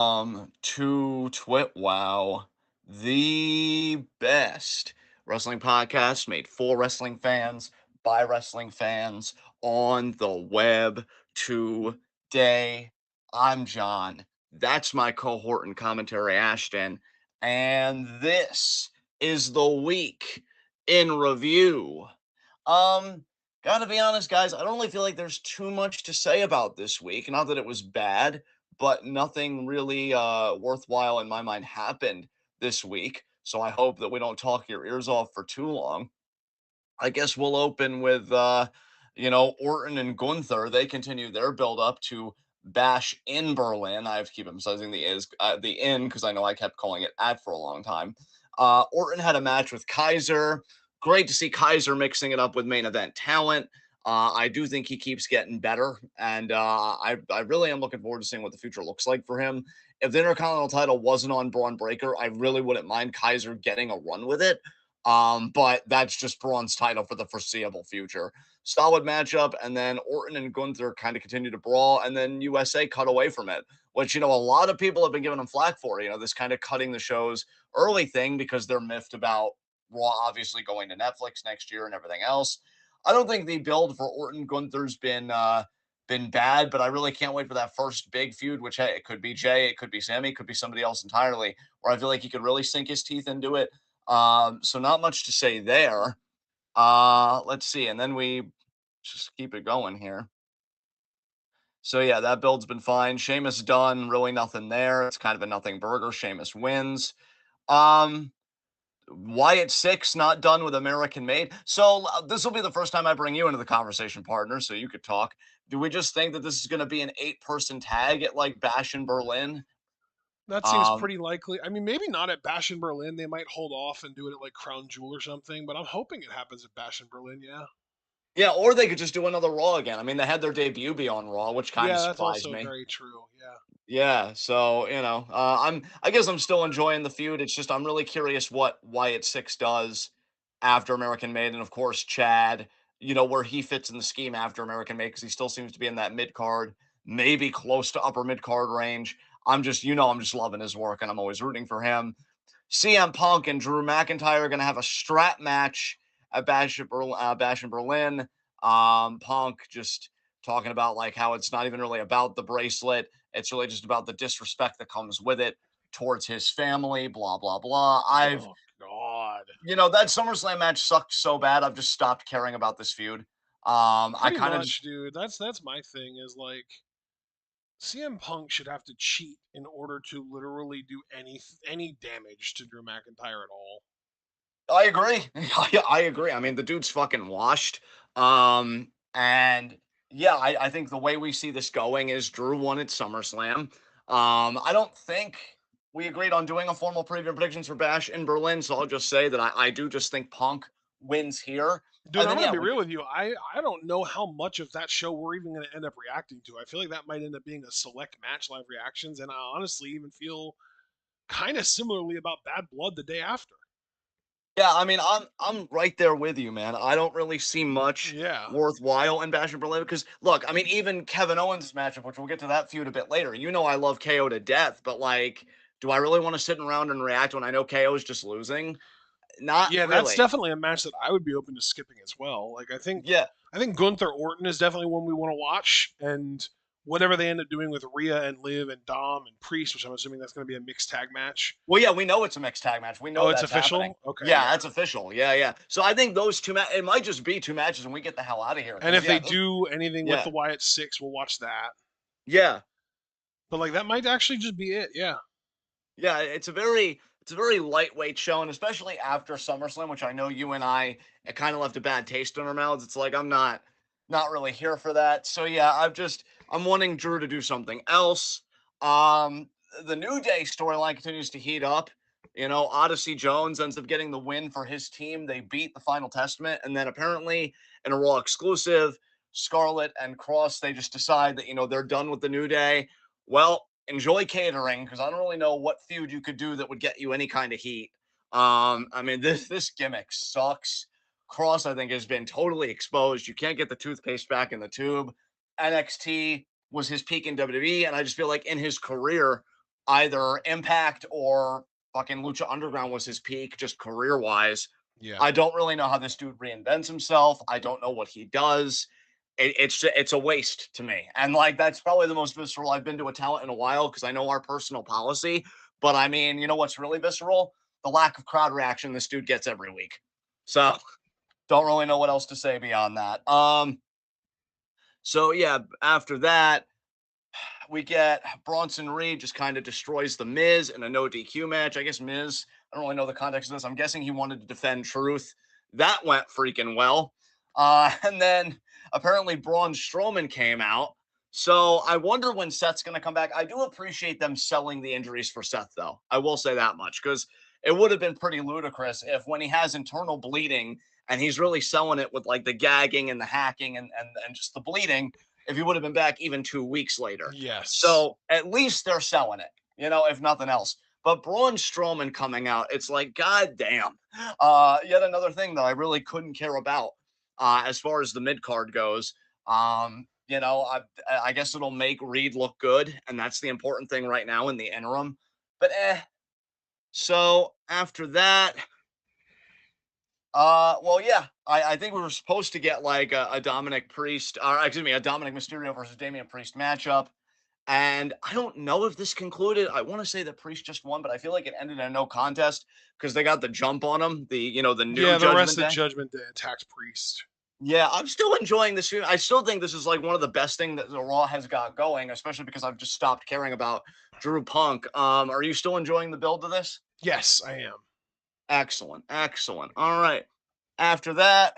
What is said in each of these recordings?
To TWitWoW, the best wrestling podcast made for wrestling fans by wrestling fans on the web today. I'm John. That's my cohort and commentary, Ashton. And this is the week in review. Um, Gotta be honest, guys, I don't really feel like there's too much to say about this week. Not that it was bad, but nothing really worthwhile in my mind happened this week. So I hope that we don't talk your ears off for too long. I guess we'll open with Orton and Gunther. They continue their build up to Bash in Berlin. I have to keep emphasizing the in because I know I kept calling it at for a long time. Orton had a match with Kaiser. Great to see Kaiser mixing it up with main event talent. I do think he keeps getting better, and I really am looking forward to seeing what the future looks like for him. If the Intercontinental title wasn't on Braun Breaker, I really wouldn't mind Kaiser getting a run with it. But that's just Braun's title for the foreseeable future. Solid matchup, and then Orton and Gunther kind of continue to brawl, and then USA cut away from it, which a lot of people have been giving them flack for. This kind of cutting the show's early thing because they're miffed about Raw obviously going to Netflix next year and everything else. I don't think the build for Orton Gunther's been bad, but I really can't wait for that first big feud, which hey, it could be Jay, it could be Sammy, it could be somebody else entirely, where I feel like he could really sink his teeth into it. So not much to say there. Let's see, and then we just keep it going here. So yeah, that build's been fine. Sheamus done, really nothing there. It's kind of a nothing burger. Sheamus wins. Um, Wyatt Six not done with American Made. So this will be the first time I bring you into the conversation, partner, so you could talk. Do we just think that this is going to be an 8-person tag at like Bash in Berlin? That seems Um, pretty likely. I mean, maybe not at Bash in Berlin. They might hold off and do it at like Crown Jewel or something, but I'm hoping it happens at Bash in Berlin, yeah. yeah, or they could just do another Raw again. I mean, they had their debut be on Raw, which kind of Yeah, that's surprised also me. very true. Yeah. Yeah, so I guess I'm still enjoying the feud. It's just I'm really curious what Wyatt Six does after American Made, and of course Chad. Where he fits in the scheme after American Made because he still seems to be in that mid card, maybe close to upper mid card range. I'm just loving his work, and I'm always rooting for him. CM Punk and Drew McIntyre are going to have a strap match at Bash in Berlin. Punk just talking about like how it's not even really about the bracelet. It's really just about the disrespect that comes with it towards his family, blah, blah, blah. Oh God. That SummerSlam match sucked so bad. I've just stopped caring about this feud. I Pretty kind of just, much, dude. That's my thing is like CM Punk should have to cheat in order to literally do any damage to Drew McIntyre at all. I agree. I agree. I mean, the dude's fucking washed. And yeah, I think the way we see this going is Drew won at SummerSlam. I don't think we agreed on doing a formal preview predictions for Bash in Berlin, so I'll just say that I do just think Punk wins here. Dude, And I'm then gonna yeah, be we real with you. I don't know how much of that show we're even gonna end up reacting to. I feel like that might end up being a select match live reactions, and I honestly even feel kind of similarly about Bad Blood the day after. yeah, I mean, I'm right there with you, man. I don't really see much Yeah. worthwhile in Bash in Berlin because look, I mean, even Kevin Owens' matchup, which we'll get to that feud a bit later. I love KO to death, but like, do I really want to sit around and react when I know KO is just losing? Not Yeah, that's really. definitely a match that I would be open to skipping as well. Like Yeah, I think Gunther Orton is definitely one we want to watch, and whatever they end up doing with Rhea and Liv and Dom and Priest, which I'm assuming that's going to be a mixed tag match. well, yeah, we know it's a mixed tag match. We Oh, know it's that's happening. official. Okay, Yeah, yeah. that's official. Yeah, yeah. So I think those it might just be two matches, and we get the hell out of here And because if they yeah, do anything with yeah, the Wyatt Six, we'll watch that. yeah. But like that might actually just be it. Yeah. Yeah, it's a very lightweight show, and especially after SummerSlam, which I know you and I it kind of left a bad taste in our mouths. It's like I'm not really here for that. So yeah, I'm wanting Drew to do something else. Um, the New Day storyline continues to heat up. Odyssey Jones ends up getting the win for his team. They beat the Final Testament, and then apparently in a Raw exclusive, Scarlett and Cross they just decide that they're done with the New Day. Well, enjoy catering because I don't really know what feud you could do that would get you any kind of heat. I mean this gimmick sucks. Cross, I think, has been totally exposed. You can't get the toothpaste back in the tube. NXT was his peak in WWE, and I just feel like in his career, either Impact or fucking Lucha Underground was his peak, just career wise. Yeah. I don't really know how this dude reinvents himself. I don't know what he does. It's a waste to me, and like that's probably the most visceral I've been to a talent in a while because I know our personal policy. But I mean, you know what's really visceral? The lack of crowd reaction this dude gets every week. So don't really know what else to say beyond that. So yeah, after that, we get Bronson Reed just kind of destroys the Miz in a no DQ match. I guess Miz, I don't really know the context of this. I'm guessing he wanted to defend Truth. That went freaking well. And then apparently Braun Strowman came out. So I wonder when Seth's going to come back. I do appreciate them selling the injuries for Seth, though. I will say that much because it would have been pretty ludicrous if when he has internal bleeding and he's really selling it with like the gagging and the hacking and just the bleeding, if he would have been back even 2 weeks later. Yes. So at least they're selling it, if nothing else. But Braun Strowman coming out, it's like, God damn. Yet another thing that I really couldn't care about as far as the mid card goes. I guess it'll make Reed look good, and that's the important thing right now in the interim. But So after that, well, yeah, I think we were supposed to get like a Dominic Priest, or excuse me, a Dominic Mysterio versus Damian Priest matchup. And I don't know if this concluded. I want to say that Priest just won, but I feel like it ended in a no contest because they got the jump on him. The new Yeah, the rest Judgment of Day. Judgment Day attacked Priest. Yeah, I'm still enjoying this. I still think this is like one of the best things that the Raw has got going, especially because I've just stopped caring about Drew Punk. Are you still enjoying the build of this? Yes, I am. Excellent, excellent. All right. After that,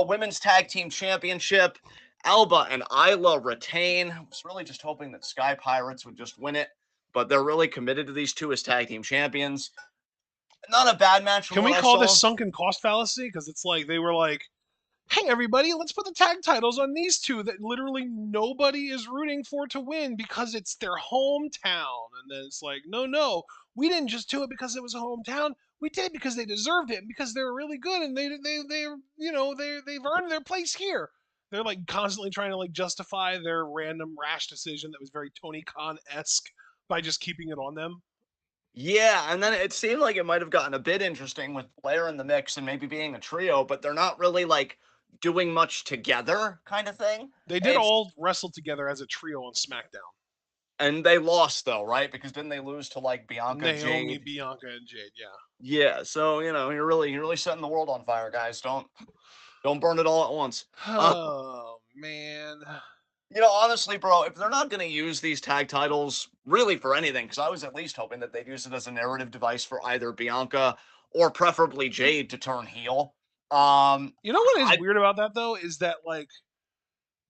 women's tag team championship. Alba and Isla retain. I was really just hoping that Sky Pirates would just win it, but they're really committed to these two as tag team champions. Not a bad match from Can what we I call saw. this sunken cost fallacy? Because it's like they were like, hey, everybody, let's put the tag titles on these two that literally nobody is rooting for to win because it's their hometown. And then it's like, no, no, we didn't just do it because it was a hometown. We did it because they deserved it and because they're really good and they've earned their place here. They're like constantly trying to like justify their random rash decision that was very Tony Khan esque by just keeping it on them. Yeah, and then it seemed like it might have gotten a bit interesting with Blair in the mix and maybe being a trio, but they're not really like doing much together kind of thing. They did It's all wrestle together as a trio on SmackDown. and they lost though, right? Because didn't they lose to like Bianca, Naomi, Jade? Bianca, and Jade. Yeah. Yeah, so you're really setting the world on fire, guys. Don't burn it all at once. Uh, Oh man. Honestly, bro, if they're not going to use these tag titles really for anything, because I was at least hoping that they'd use it as a narrative device for either Bianca or preferably Jade to turn heel. You know what is I weird about that though is that like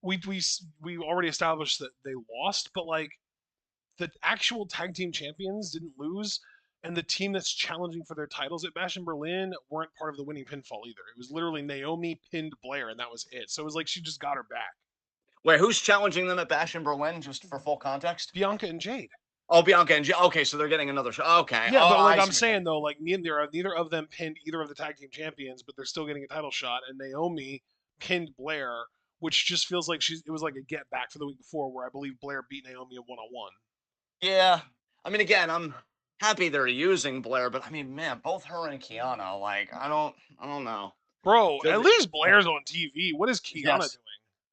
we already established that they lost, but like the actual tag team champions didn't lose, and the team that's challenging for their titles at Bash in Berlin weren't part of the winning pinfall either. It was literally Naomi pinned Blair, and that was it. So it was like she just got her back. Wait, who's challenging them at Bash in Berlin? Just for full context. Bianca and Jade. Oh, Bianca and Jade. Okay, so they're getting another show. Okay. Yeah, Oh, but like I I'm see what you're saying. saying though, like neither of them pinned either of the tag team champions, but they're still getting a title shot. And Naomi pinned Blair, which just feels like it was like a get back for the week before, where I believe Blair beat Naomi in 1-on-1. Yeah. I mean, again, I'm happy they're using Blair, but I mean, man, both her and Kiana, like, I don't know. Bro, They're at the- least Blair's on TV. What is Kiana yes. doing?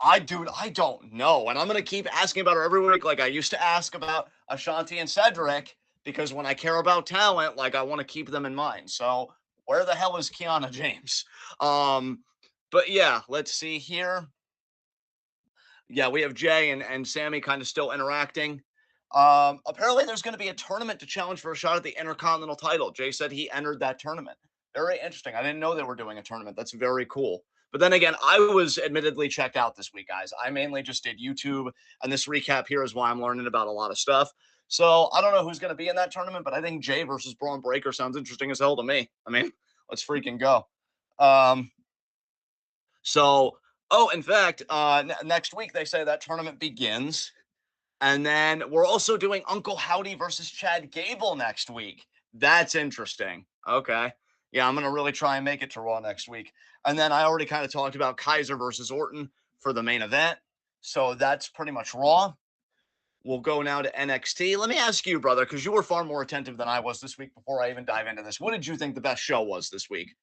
I don't know. And I'm gonna keep asking about her every week, like I used to ask about Ashanti and Cedric, because when I care about talent, like I want to keep them in mind. So where the hell is Kiana James? Um, but yeah, let's see here. Yeah, we have Jay and Sammy kind of still interacting. Apparently there's going to be a tournament to challenge for a shot at the Intercontinental title. Jay said he entered that tournament. Very interesting. I didn't know they were doing a tournament. That's very cool. But then again, I was admittedly checked out this week, guys. I mainly just did YouTube, and this recap here is why I'm learning about a lot of stuff. So I don't know who's going to be in that tournament, but I think Jay versus Braun Breaker sounds interesting as hell to me. I mean, let's freaking go. Um, so, in fact, next week they say that tournament begins. And then we're also doing Uncle Howdy versus Chad Gable next week. That's interesting. Okay. Yeah, I'm going to really try and make it to Raw next week. And then I already kind of talked about Kaiser versus Orton for the main event. So that's pretty much Raw. we'll go now to NXT. Let me ask you, brother, because you were far more attentive than I was this week before I even dive into this. What did you think the best show was this week?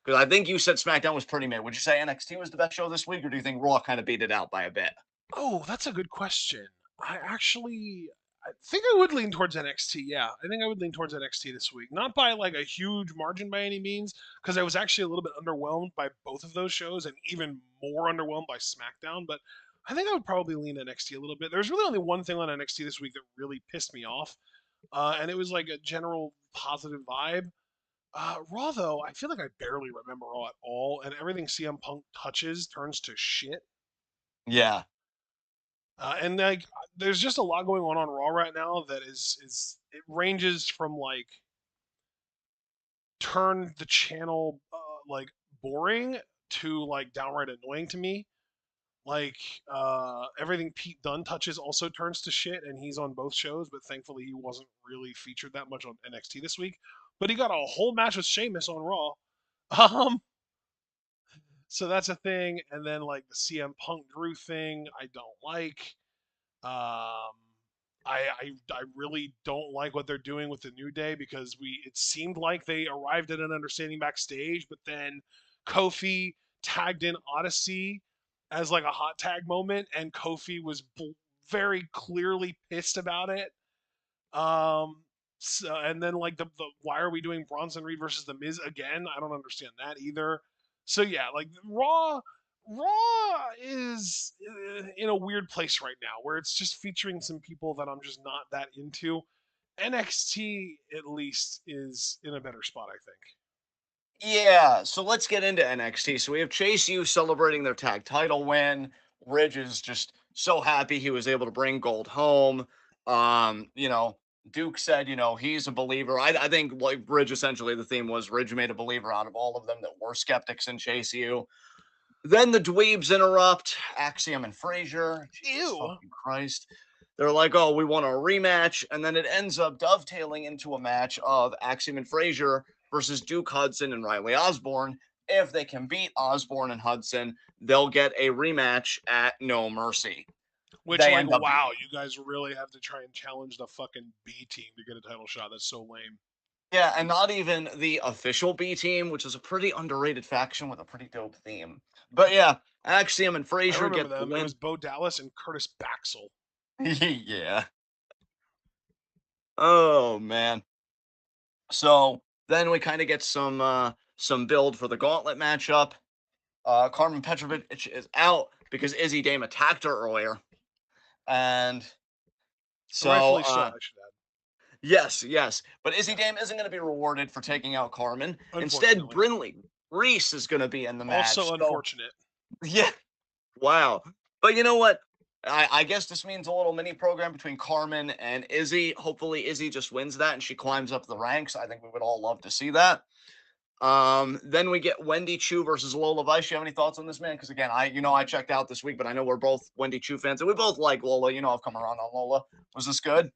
Because I think you said SmackDown was pretty mid. Would you say NXT was the best show this week, or do you think Raw kind of beat it out by a bit? Oh, that's a good question. I think I would lean towards NXT. Yeah, I think I would lean towards NXT this week. Not by like a huge margin by any means, because I was actually a little bit underwhelmed by both of those shows, and even more underwhelmed by SmackDown. But I think I would probably lean NXT a little bit. There's really only one thing on NXT this week that really pissed me off, and it was like a general positive vibe. Raw though, I feel like I barely remember Raw at all, and everything CM Punk touches turns to shit. Yeah. And like, there's just a lot going on Raw right now that is it ranges from like turn the channel like boring to like downright annoying to me. Like everything Pete Dunne touches also turns to shit, and he's on both shows. But thankfully, he wasn't really featured that much on NXT this week. But he got a whole match with Sheamus on Raw. Um, so that's a thing. And then like the CM Punk Drew thing, I don't like. Um, I really don't like what they're doing with the New Day because it seemed like they arrived at an understanding backstage, but then Kofi tagged in Odyssey as like a hot tag moment, and Kofi was very clearly pissed about it. So, and then like the why are we doing Bronson Reed versus the Miz again? I don't understand that either. So yeah, like Raw is in a weird place right now where it's just featuring some people that I'm just not that into. NXT at least is in a better spot, I think. Yeah, so let's get into NXT. So we have Chase U celebrating their tag title win. Ridge is just so happy he was able to bring gold home. Duke said, he's a believer. I think like Ridge essentially the theme was Ridge made a believer out of all of them that were skeptics in Chase U. Then the dweebs interrupt Axiom and Frazier. Jesus Ew. fucking Christ. They're like, oh, we want a rematch. And then it ends up dovetailing into a match of Axiom and Frazier versus Duke Hudson and Riley Osborne. If they can beat Osborne and Hudson, they'll get a rematch at No Mercy. Which They like end up wow, beating them. you guys really have to try and challenge the fucking B team to get a title shot. That's so lame. Yeah, and not even the official B team, which is a pretty underrated faction with a pretty dope theme. But yeah, Axiom and I Frazier remember get the them. It was win. Bo Dallas and Curtis Baxel. Yeah. Oh man. So then we kind of get some build for the gauntlet matchup. Carmen Petrovic is out because Izzy Dame attacked her earlier, and so Rightfully so, I should add. yes, yes, but Izzy Yeah, Dame isn't going to be rewarded for taking out Carmen. Instead, unfortunately. Brinley Reese is going to be in the match. Also So unfortunate. yeah, wow. But you know what? I guess this means a little mini program between Carmen and Izzy. Hopefully, Izzy just wins that and she climbs up the ranks. I think we would all love to see that. Then we get Wendy Chu versus Lola Vice. You have any thoughts on this, man? Because again, I checked out this week, but I know we're both Wendy Chu fans, and we both like Lola. I've come around on Lola. Was this good?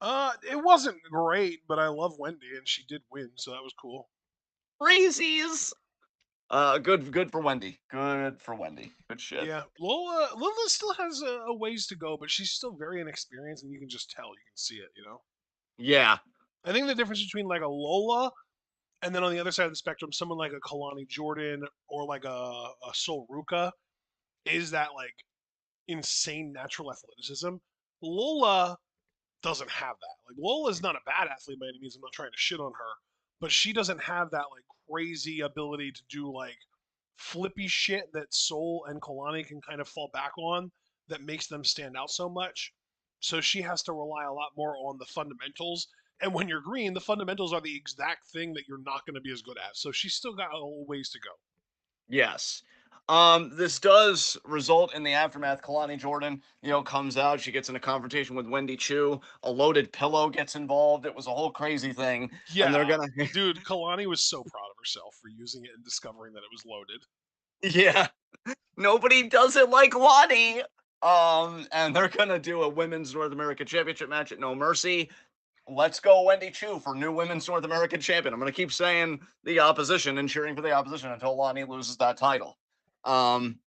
It wasn't great, but I love Wendy and she did win, so that was cool. Crazies. Good for Wendy. Good for Wendy. Good shit. Yeah, Lola still has a ways to go, but she's still very inexperienced, and you can just tell, you can see it. Yeah. I think the difference between like a Lola and then on the other side of the spectrum, someone like a Kalani Jordan or like a Sol Ruka is that like insane natural athleticism. Lola doesn't have that. Like Lola's not a bad athlete by any means. I'm not trying to shit on her, but she doesn't have that like crazy ability to do like flippy shit that Soul and Kalani can kind of fall back on that makes them stand out so much. So she has to rely a lot more on the fundamentals. And when you're green, the fundamentals are the exact thing that you're not going to be as good at. So she's still got a little ways to go. Yes. This does result in the aftermath. Kalani Jordan, comes out. She gets in a confrontation with Wendy Chu. A loaded pillow gets involved. It was a whole crazy thing. And they're Yeah, gonna, dude, Kalani was so proud of herself for using it and discovering that it was loaded. yeah, nobody does it like Lonnie. And they're gonna do a women's North American Championship match at No Mercy. Let's go, Wendy Chu, for new women's North American champion. I'm gonna keep saying the opposition and cheering for the opposition until Lonnie loses that title. Um,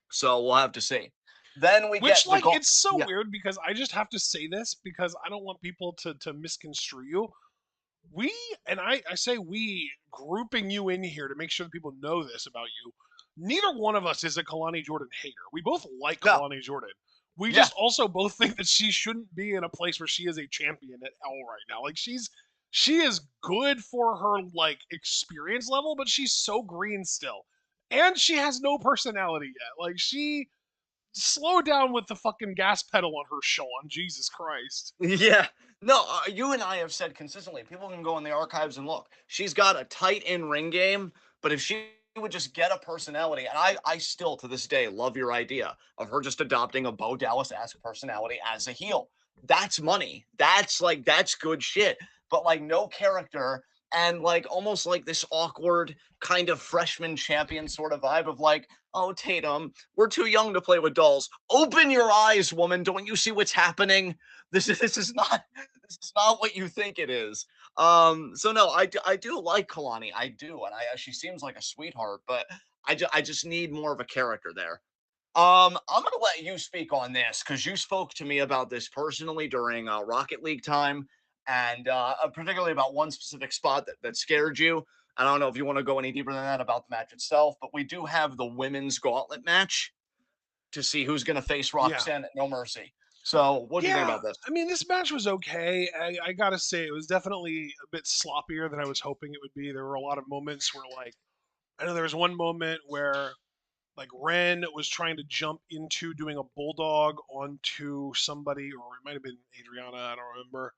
so we'll have to see. Then we Which, get the like, goal. it's so Yeah. weird because I just have to say this because I don't want people to misconstrue you. We, and I say we, grouping you in here to make sure that people know this about you. Neither one of us is a Kalani Jordan hater. We both like No. Kalani Jordan. We Yeah. just also both think that she shouldn't be in a place where she is a champion at all right now. Like, she is good for her like experience level, but she's so green still. And she has no personality yet. Like, she slow down with the fucking gas pedal on her, Sean. Jesus Christ. Yeah. No, you and I have said consistently, people can go in the archives and look. She's got a tight in-ring game, but if she would just get a personality, and I still to this day love your idea of her just adopting a Bo Dallas-esque personality as a heel. That's money. That's good shit. But like no character and like almost like this awkward kind of freshman champion sort of vibe of like, oh Tatum, we're too young to play with dolls. Open your eyes, woman. Don't you see what's happening? This is not what you think it is. So no, I do like Kalani. I do, and she seems like a sweetheart, but I just need more of a character there. I'm gonna let you speak on this because you spoke to me about this personally during Rocket League time, and particularly about one specific spot that scared you. I don't know if you want to go any deeper than that about the match itself, but we do have the women's gauntlet match to see who's going to face Yeah. Roxanne at No Mercy. So, what do you think Yeah, about this? I mean, this match was okay. I gotta say, it was definitely a bit sloppier than I was hoping it would be. There were a lot of moments where, like, I know there was one moment where, like, Ren was trying to jump into doing a bulldog onto somebody, or it might have been Adriana, I don't remember.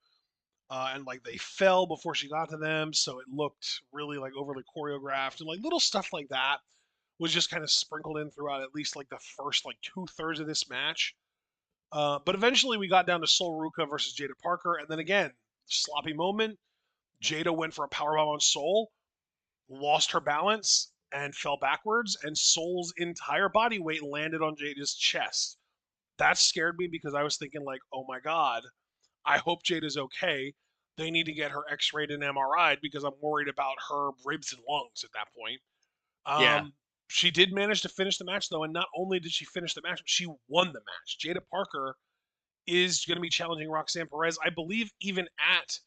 And, like, they fell before she got to them, so it looked really, like, overly choreographed. And, like, little stuff like that was just kind of sprinkled in throughout at least, like, the first, like, two-thirds of this match. But eventually we got down to Sol Ruka versus Jada Parker, and then again, sloppy moment. Jada went for a powerbomb on Sol, lost her balance, and fell backwards, and Sol's entire body weight landed on Jada's chest. That scared me because I was thinking, like, oh my god, I hope Jada's okay. They need to get her X-rayed and MRI'd because I'm worried about her ribs and lungs at that point. Yeah, She did manage to finish the match though, and not only did she finish the match, but she won the match. Jada Parker is going to be challenging Roxanne Perez, I believe, even at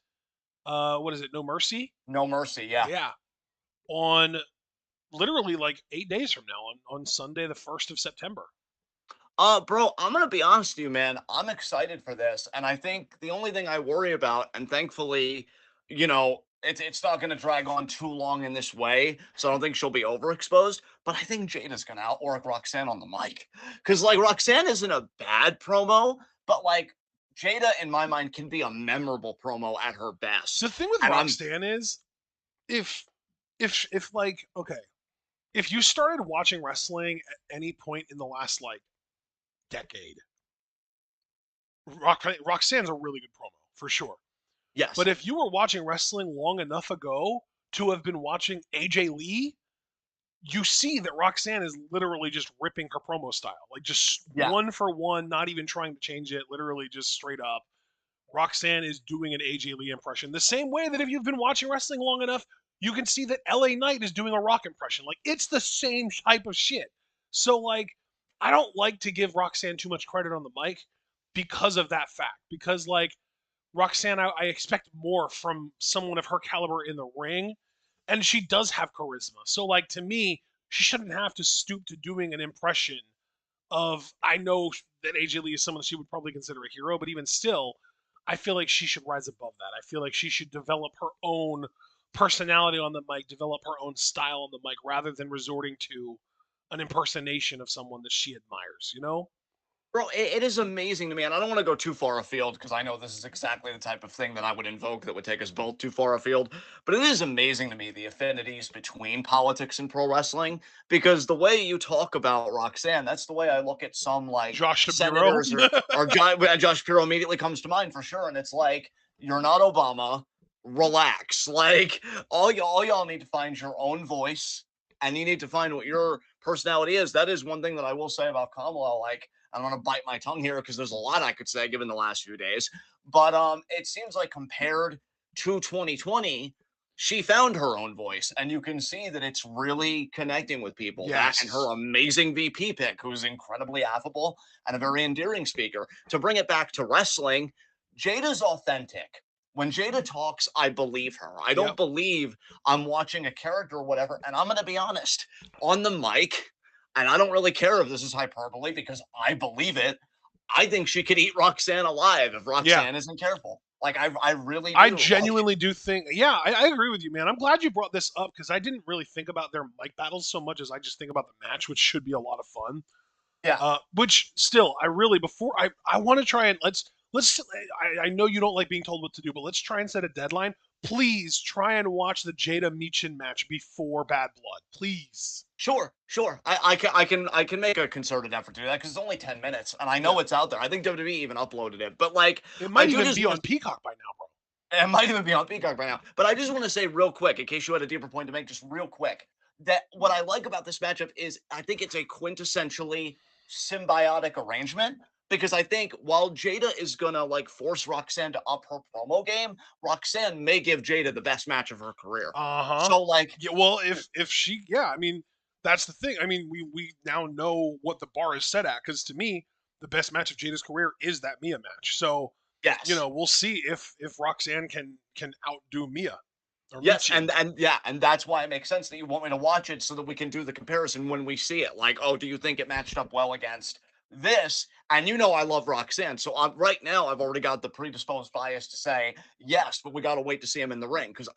what is it, No Mercy? No Mercy. Yeah. Yeah, on literally like 8 days from now, on Sunday, the 1st of September. Bro, I'm gonna be honest with you, man. I'm excited for this, and I think the only thing I worry about, and thankfully, it's not gonna drag on too long in this way, so I don't think she'll be overexposed. But I think Jada's gonna outwork Roxanne on the mic, because like Roxanne isn't a bad promo, but like Jada, in my mind, can be a memorable promo at her best. The thing with And I'm Roxanne is, if if like, okay, if you started watching wrestling at any point in the last like decade, Roxanne's a really good promo for sure. But yes, if you were watching wrestling long enough ago to have been watching AJ Lee, you see that Roxanne is literally just ripping her promo style, like just yeah. one for one, not even trying to change it, literally just straight up. Roxanne is doing an AJ Lee impression. The same way that if you've been watching wrestling long enough, you can see that LA Knight is doing a Rock impression. Like, it's the same type of shit. So, like, I don't like to give Roxanne too much credit on the mic because of that fact. Because, like, Roxanne, I expect more from someone of her caliber in the ring, and she does have charisma. So, like, to me, she shouldn't have to stoop to doing an impression of. I know that AJ Lee is someone she would probably consider a hero, but even still, I feel like she should rise above that. I feel like she should develop her own personality on the mic, develop her own style on the mic, rather than resorting to an impersonation of someone that she admires. You know? Bro, it is amazing to me, and I don't want to go too far afield because I know this is exactly the type of thing that I would invoke that would take us both too far afield. But it is amazing to me the affinities between politics and pro wrestling because the way you talk about Roxanne, that's the way I look at some like Josh Shapiro. senators or Josh Piro immediately comes to mind for sure. And it's like, you're not Obama, relax. Like all y'all need to find your own voice and you need to find what your personality is. That is one thing that I will say about Kamala. Like, I don't want to bite my tongue here because there's a lot I could say given the last few days. But it seems like compared to 2020, she found her own voice, and you can see that it's really connecting with people. That and her Yes. amazing VP pick, who's incredibly affable and a very endearing speaker. To bring it back to wrestling, Jada's authentic. When Jada talks, I believe her. I don't Yep. believe I'm watching a character or whatever. And I'm going to be honest, on the mic, and I don't really care if this is hyperbole because I believe it. I think she could eat Roxanne alive if Yeah. Roxanne isn't careful. Like I really I do. genuinely do think, yeah, I agree with you, man. I'm glad you brought this up because I didn't really think about their mic battles so much as I just think about the match, which should be a lot of fun. Yeah, Which still, I really before I want to try and let's. I know you don't like being told what to do, but let's try and set a deadline. Please try and watch the Jada Meechin match before Bad Blood, please. sure. I can make a concerted effort to do that because it's only 10 minutes, and I Yeah, know it's out there. I think WWE even uploaded it, but like it I might do even just be want on Peacock by now, bro. to. It might even be on Peacock by now, but I just want to say real quick, in case you had a deeper point to make, just real quick, that what I like about this matchup is I think it's a quintessentially symbiotic arrangement. Because I think while Jada is gonna like force Roxanne to up her promo game, Roxanne may give Jada the best match of her career. Uh huh. So like Yeah. Well, if she, yeah, I mean, that's the thing. I mean, we now know what the bar is set at because to me, the best match of Jada's career is that Mia match. So, yes, we'll see if Roxanne can outdo Mia or yes, Michin. and yeah, and that's why it makes sense that you want me to watch it so that we can do the comparison when we see it. Like, oh, do you think it matched up well against this? And you know, I love Roxanne, so right now I've already got the predisposed bias to say yes, but we got to wait to see him in the ring because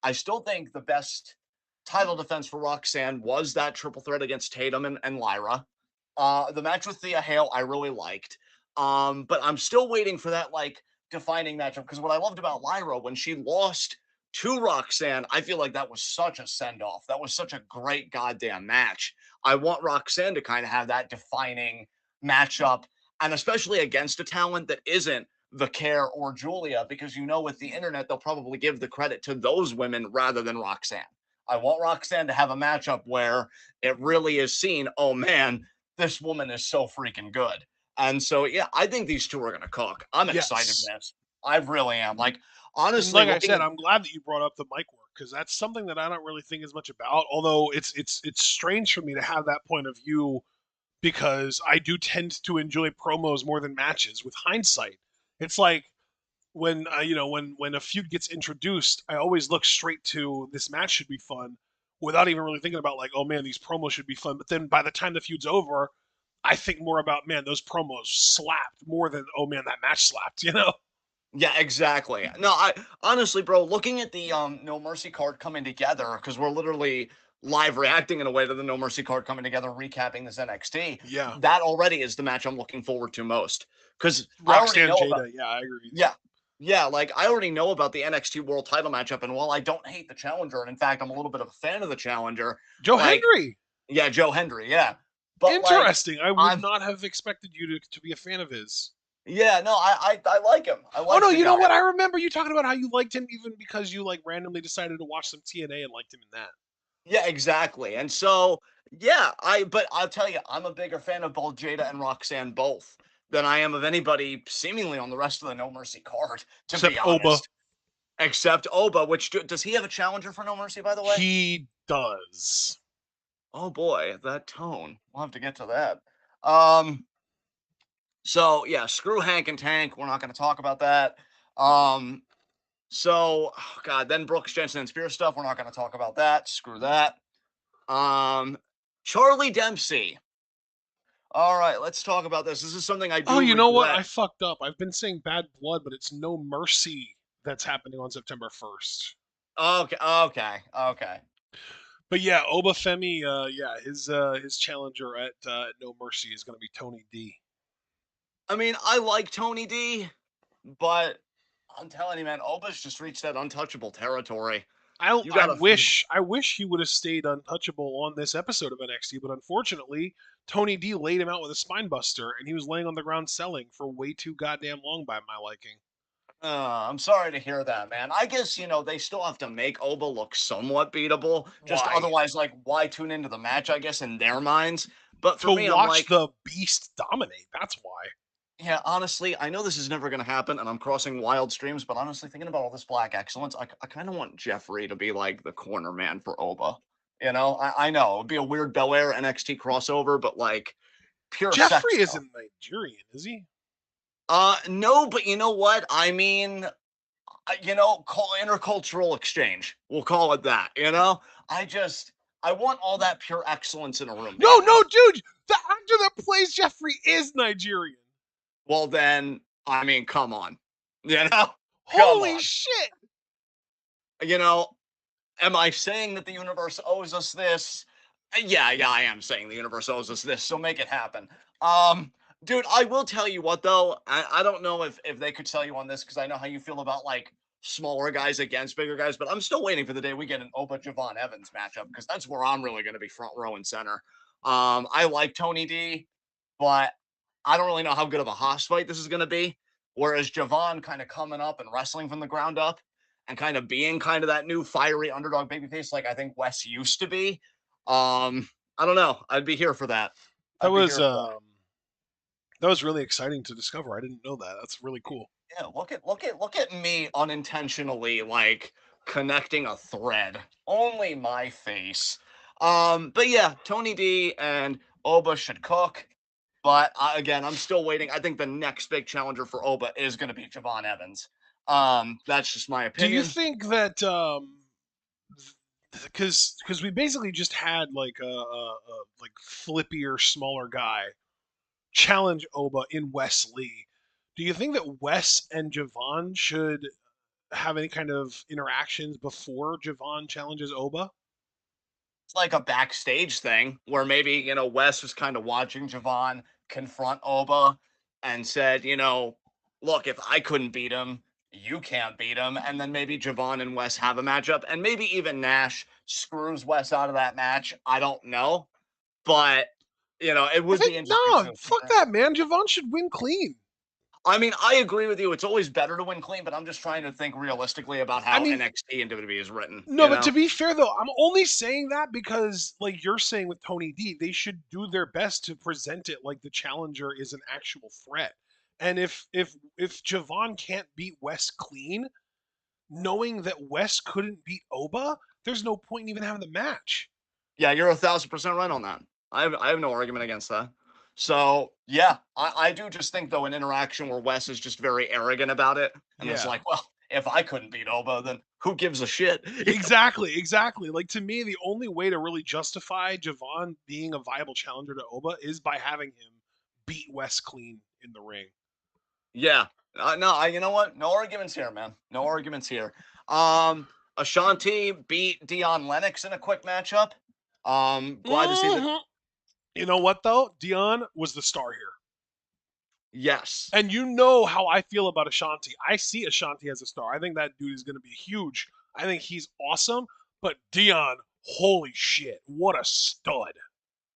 I still think the best title defense for Roxanne was that triple threat against Tatum and Lyra. The match with Thea Hale I really liked, but I'm still waiting for that like defining matchup because what I loved about Lyra when she lost to Roxanne, I feel like that was such a send off. That was such a great goddamn match. I want Roxanne to kind of have that defining matchup, and especially against a talent that isn't Vicaire or Julia, because you know, with the internet, they'll probably give the credit to those women rather than Roxanne. I want Roxanne to have a matchup where it really is seen, oh man, this woman is so freaking good. And so, yeah, I think these two are going to cook. I'm excited Yes. for this. I really am. Like, And honestly, like I looking said, at, I'm glad that you brought up the mic work because that's something that I don't really think as much about. Although it's strange for me to have that point of view because I do tend to enjoy promos more than matches. With hindsight, it's like when when a feud gets introduced, I always look straight to this match should be fun, without even really thinking about like, oh man, these promos should be fun. But then by the time the feud's over, I think more about man, those promos slapped more than oh man, that match slapped. yeah, exactly. No, I honestly, bro, looking at the No Mercy card coming together, because we're literally live reacting in a way to the No Mercy card coming together, recapping this NXT. Yeah, That already is the match I'm looking forward to most. Because I already Roxanne know about Jada. Yeah, I agree with you. yeah. Yeah, like I already know about the NXT World Title matchup, and while I don't hate the challenger, and in fact I'm a little bit of a fan of the challenger, Joe like Hendry. yeah, Joe Hendry, yeah. But like Interesting. I would I'm not have expected you to be a fan of his. yeah, no, I like him. I Oh like no, the you know guy. what? I remember you talking about how you liked him even because you like randomly decided to watch some TNA and liked him in that. Yeah, exactly. And so yeah, but I'll tell you, I'm a bigger fan of both Jada and Roxanne both than I am of anybody seemingly on the rest of the No Mercy card, to be Except Oba. honest. Except Oba, which does he have a challenger for No Mercy, by the way? He does. Oh boy, that tone. We'll have to get to that. Um, so yeah, screw Hank and Tank. We're not going to talk about that. Um, so oh God, then Brooks Jensen and Spear stuff. We're not going to talk about that. Screw that. Um, Charlie Dempsey. All right, let's talk about this. This is something I Oh, do you know what? regret. I fucked up. I've been saying Bad Blood, but it's No Mercy that's happening on September 1st. Okay. But yeah, Obafemi, yeah, his challenger at No Mercy is going to be Tony D. I mean, I like Tony D, but I'm telling you, man, Oba's just reached that untouchable territory. I You I gotta, wish I wish he would have stayed untouchable on this episode of NXT, but unfortunately, Tony D laid him out with a spine buster, and he was laying on the ground selling for way too goddamn long by my liking. I'm sorry to hear that, man. I guess, they still have to make Oba look somewhat beatable. Just Why? otherwise, like, why tune into the match, I guess, in their minds. But for To me, I'm watch like, the beast dominate. That's why. Yeah, honestly, I know this is never gonna happen, and I'm crossing wild streams, but honestly, thinking about all this black excellence, I kind of want Jeffrey to be like the corner man for Oba. You know, I know it'd be a weird Belair NXT crossover, but like pure sex Jeffrey though. isn't Nigerian, is he? No, but you know what? I mean, call intercultural exchange. We'll call it that. I just I want all that pure excellence in a room, No, damn it. no, dude. The actor that plays Jeffrey is Nigerian. Well, then, I mean, come on. You know, come Holy on. shit. You know, am I saying that the universe owes us this? Yeah, I am saying the universe owes us this, so make it happen. Um, Dude, I will tell you what though. I don't know if they could sell you on this because I know how you feel about like smaller guys against bigger guys, but I'm still waiting for the day we get an Oba Javon Evans matchup because that's where I'm really going to be front row and center. I like Tony D, but I don't really know how good of a hoss fight this is going to be. Whereas Javon kind of coming up and wrestling from the ground up and kind of being kind of that new fiery underdog babyface like I think Wes used to be. I don't know. I'd be here for that. That I'd be was here for that. really exciting to discover. I didn't know that. That's really cool. Yeah, look at me unintentionally like connecting a thread. Only my face. But yeah, Tony D and Oba should cook. But again, I'm still waiting. I think the next big challenger for Oba is going to be Javon Evans. That's just my Do you opinion. think that because we basically just had like a like flippier, smaller guy challenge Oba in Wes Lee. Do you think that Wes and Javon should have any kind of interactions before Javon challenges Oba? It's like a backstage thing where maybe, Wes was kind of watching Javon confront Oba and said, look, if I couldn't beat him, you can't beat him. And then maybe Javon and Wes have a matchup. And maybe even Nash screws Wes out of that match. I don't know. But, it I would think be interesting no, to. fuck that, man. Javon should win clean. I mean, I agree with you. It's always better to win clean, but I'm just trying to think realistically about I how mean, NXT and WWE is written, no, but to be fair though, I'm only saying that because, like you're saying with Tony D, they should do their best to present it like the challenger is an actual threat. And if Javon can't beat Wes clean, knowing that Wes couldn't beat Oba, there's no point in even having the match. Yeah, you're 1,000% right on that. I have no argument against that. So yeah, I do just think though an interaction where Wes is just very arrogant about it and it's Yeah. like, well, if I couldn't beat Oba, then who gives a shit? Exactly, exactly. Like to me, the only way to really justify Javon being a viable challenger to Oba is by having him beat Wes clean in the ring. Yeah, no, you know what? No arguments here, man. No arguments here. Um, Ashanti beat Dion Lennox in a quick matchup. Glad to see that. Hmm. You know what though? Dion was the star here. Yes. And you know how I feel about Ashanti. I see Ashanti as a star. I think that dude is going to be huge. I think he's awesome. But Dion, holy shit, what a stud.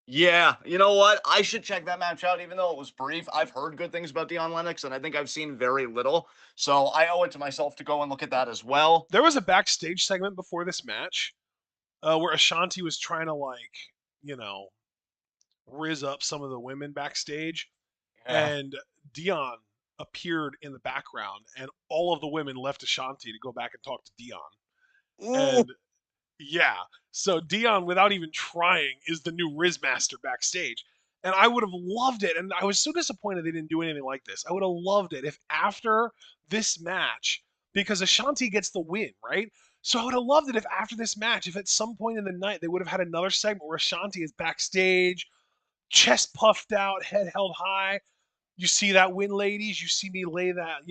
Yeah, you know what? I should check that match out, even though it was brief. I've heard good things about Dion Lennox, and I think I've seen very little. So I owe it to myself to go and look at that as well. There was a backstage segment before this match where Ashanti was trying to, like, you know, riz up some of the women backstage. Yeah. And Dion appeared in the background, and all of the women left Ashanti to go back and talk to Dion. Ooh. And yeah. So Dion, without even trying, is the new Riz Master backstage. And I would have loved it. And I was so disappointed they didn't do anything like this. I would have loved it if after this match, because Ashanti gets the win, right? So I would have loved it if after this match, if at some point in the night they would have had another segment where Ashanti is backstage, chest puffed out, head held high, you see that win, ladies. You see me lay that,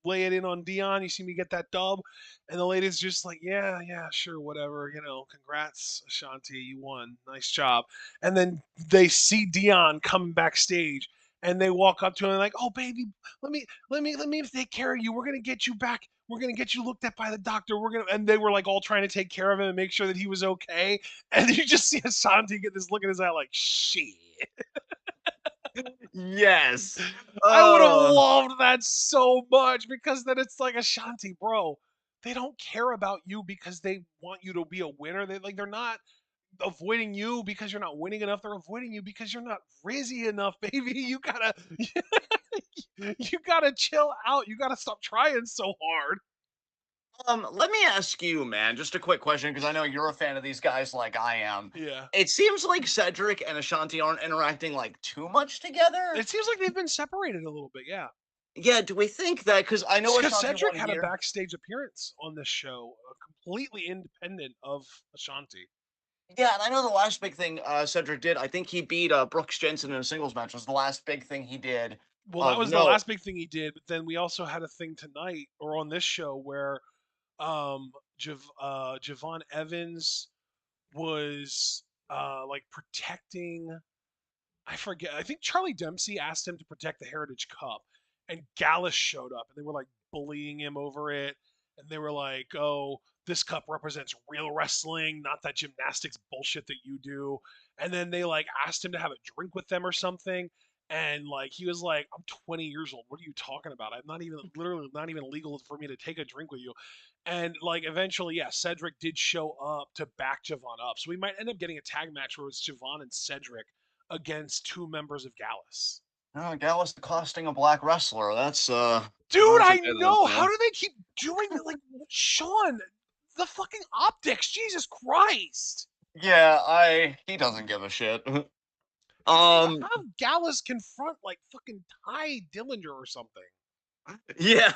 lay it in on Dion. You see me get that dub, and the ladies just like, yeah, yeah, sure, whatever. Congrats, Ashanti, you won, nice job. And then they see Dion coming backstage, and they walk up to him and like, oh baby, let me take care of you. We're gonna get you back. We're gonna get you looked at by the doctor. And they were like all trying to take care of him and make sure that he was okay. And you just see Ashanti get this look in his eye like, shit. Yes. I would have Oh. loved that so much because then it's like Ashanti, bro. They don't care about you because they want you to be a winner. They're not avoiding you because you're not winning enough. They're avoiding you because you're not rizzy enough, baby. You gotta You gotta chill out. You gotta stop trying so hard. Let me ask you, man, just a quick question because I know you're a fan of these guys like I am. Yeah. It seems like Cedric and Ashanti aren't interacting like too much together. It seems like they've been separated a little bit, yeah. Yeah, do we think that? Because I know Because Ashanti Cedric one had a year. backstage appearance on this show, completely independent of Ashanti. Yeah, and I know the last big thing Cedric did. I think he beat Brooks Jensen in a singles match. Was the last big thing he did Well, that of was the note. last big thing he did. But then we also had a thing tonight or on this show where Javon Evans was like protecting. I forget. I think Charlie Dempsey asked him to protect the Heritage Cup, and Gallus showed up, and they were like bullying him over it, and they were like, "Oh, this cup represents real wrestling, not that gymnastics bullshit that you do." And then they like asked him to have a drink with them or something, and like he was like, "I'm 20 years old. What are you talking about? I'm not even literally not even legal for me to take a drink with you." And like eventually, yeah, Cedric did show up to back Javon up, so we might end up getting a tag match where it's Javon and Cedric against two members of Gallus. Gallus the costing a black wrestler. Dude, That's a I good one know. How for. do they keep doing that? Like, Sean, the fucking optics. Jesus Christ. Yeah, he doesn't give a shit. um, Have Gallus confront, like, fucking Ty Dillinger or something. yeah.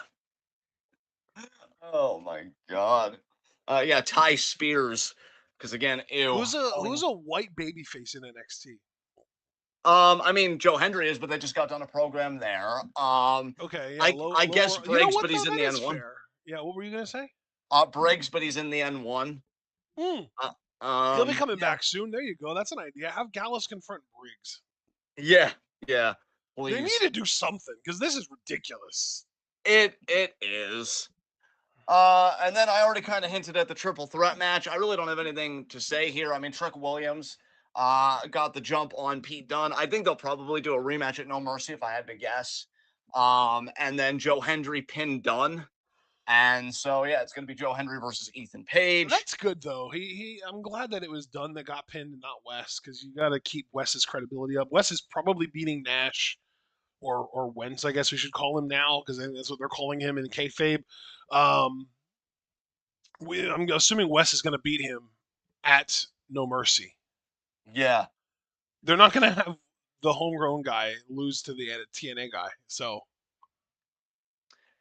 Oh my god. Yeah, Ty Spears. Because again, ew. Who's a white baby face in NXT? I mean, Joe Hendry is, but they just got done a program there. Okay, yeah, I guess lower. You know Briggs, what but though? he's in That the is N1. fair. Yeah, what were you gonna say? Briggs, but he's in the N1. Hmm. Uh, He'll be coming yeah, back soon. There you go. That's an idea. Have Gallus confront Briggs. yeah, yeah. They need Please, to do something because this is ridiculous. it is. And then I already kind of hinted at the triple threat match. I really don't have anything to say here. I mean, Trick Williams got the jump on Pete Dunne. I think they'll probably do a rematch at No Mercy if I had to guess. And then Joe Hendry pinned Dunne. And so yeah, it's gonna be Joe Hendry versus Ethan Page. That's good though. I'm glad that it was done that got pinned and not Wes because you got to keep Wes's credibility up. Wes is probably beating Nash or Wentz, I guess we should call him now because that's what they're calling him in kayfabe. Um, I'm assuming Wes is going to beat him at No Mercy. Yeah. They're not going to have the homegrown guy lose to the TNA guy. So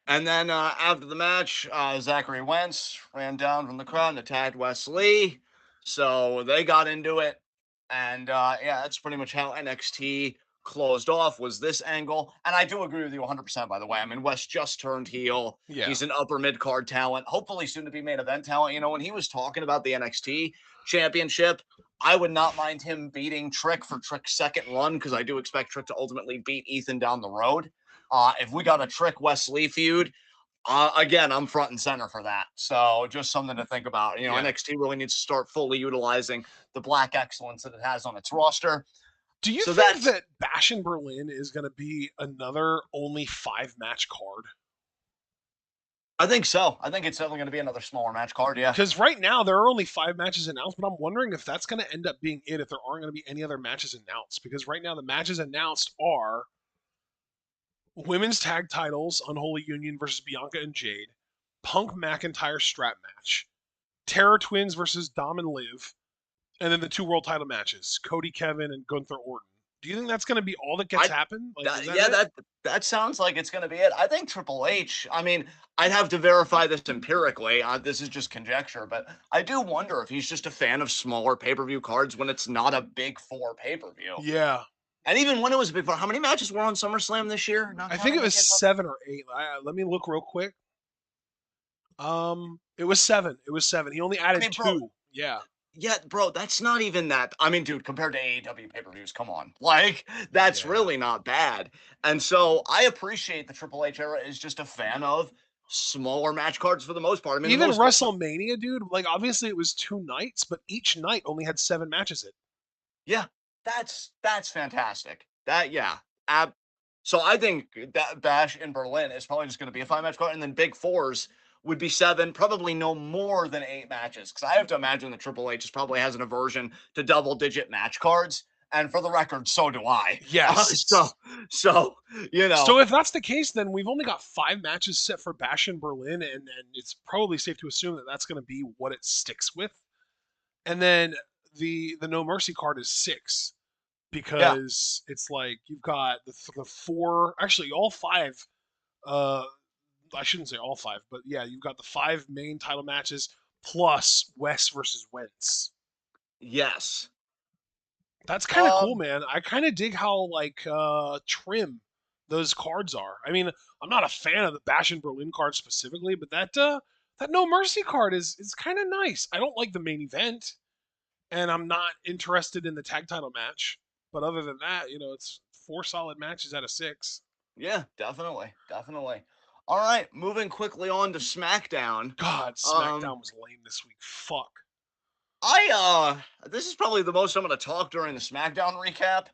And then after the match, Zachary Wentz ran down from the crowd and attacked Wes Lee. So they got into it. And yeah, that's pretty much how NXT closed off was this angle. And I do agree with you 100%, by the way. I mean, Wes just turned heel. yeah, He's an upper mid card talent, hopefully soon to be main event talent. You know, when he was talking about the NXT championship, I would not mind him beating Trick for Trick's second run because I do expect Trick to ultimately beat Ethan down the road. If we got a Trick Wesley feud, again, I'm front and center for that. So just something to think about. You know, yeah. NXT really needs to start fully utilizing the black excellence that it has on its roster. Do you So think that's, that Bash in Berlin is going to be another only 5 match card? I think so. I think it's definitely going to be another smaller match card. Yeah. Because right now there are only 5 matches announced, but I'm wondering if that's going to end up being it. If there aren't going to be any other matches announced, because right now the matches announced are women's tag titles, Unholy Union versus Bianca and Jade, Punk McIntyre strap match, Terror Twins versus Dom and Liv, and then the 2 world title matches, Cody Kevin and Gunther Orton. Do you think that's going to be all that gets I happen? Like, is that that yeah, it? that sounds like it's going to be it. I think Triple H. I mean, I'd have to verify this empirically. This is just conjecture, but I do wonder if he's just a fan of smaller pay per view cards when it's not a big four pay per view. Yeah, And even when it was a big four, how many matches were on SummerSlam this year? Not I think counting it the was kickoff. 7 or 8. Let me look real quick. It was 7. It was 7. He only I added mean, bro, 2. Yeah, yeah, bro, that's not even that. I mean, dude, compared to AEW pay per views, come on. Like, that's yeah. really not bad. And so I appreciate the Triple H era is just a fan of smaller match cards for the most part. I mean, the Even most WrestleMania, dude. Like, obviously it was 2 nights, but each night only had 7 matches in. yeah, that's fantastic. That yeah. Ab- so I think that Bash in Berlin is probably just going to be a 5 match card, and then Big Fours would be 7, probably no more than 8 matches. Because I have to imagine that Triple H just probably has an aversion to double digit match cards. And for the record, so do I. Yes. So you know, So if that's the case, then we've only got 5 matches set for Bash in Berlin, and it's probably safe to assume that that's going to be what it sticks with. And then the No Mercy card is 6 yeah, because it's like you've got the 4, actually all 5. Uh, I shouldn't say all 5, but yeah, you've got the 5 main title matches plus Wes versus Wentz. yes. That's kind of cool, Um, man. I kind of dig how like trim those cards are. I mean, I'm not a fan of the Bash in Berlin card specifically, but that No Mercy card is kind of nice. I don't like the main event, and I'm not interested in the tag title match. But other than that, it's 4 solid matches out of 6. yeah, definitely, definitely. All right, moving quickly on to SmackDown. God, Um, SmackDown was lame this week. Fuck. this is probably the most I'm going to talk during the SmackDown recap.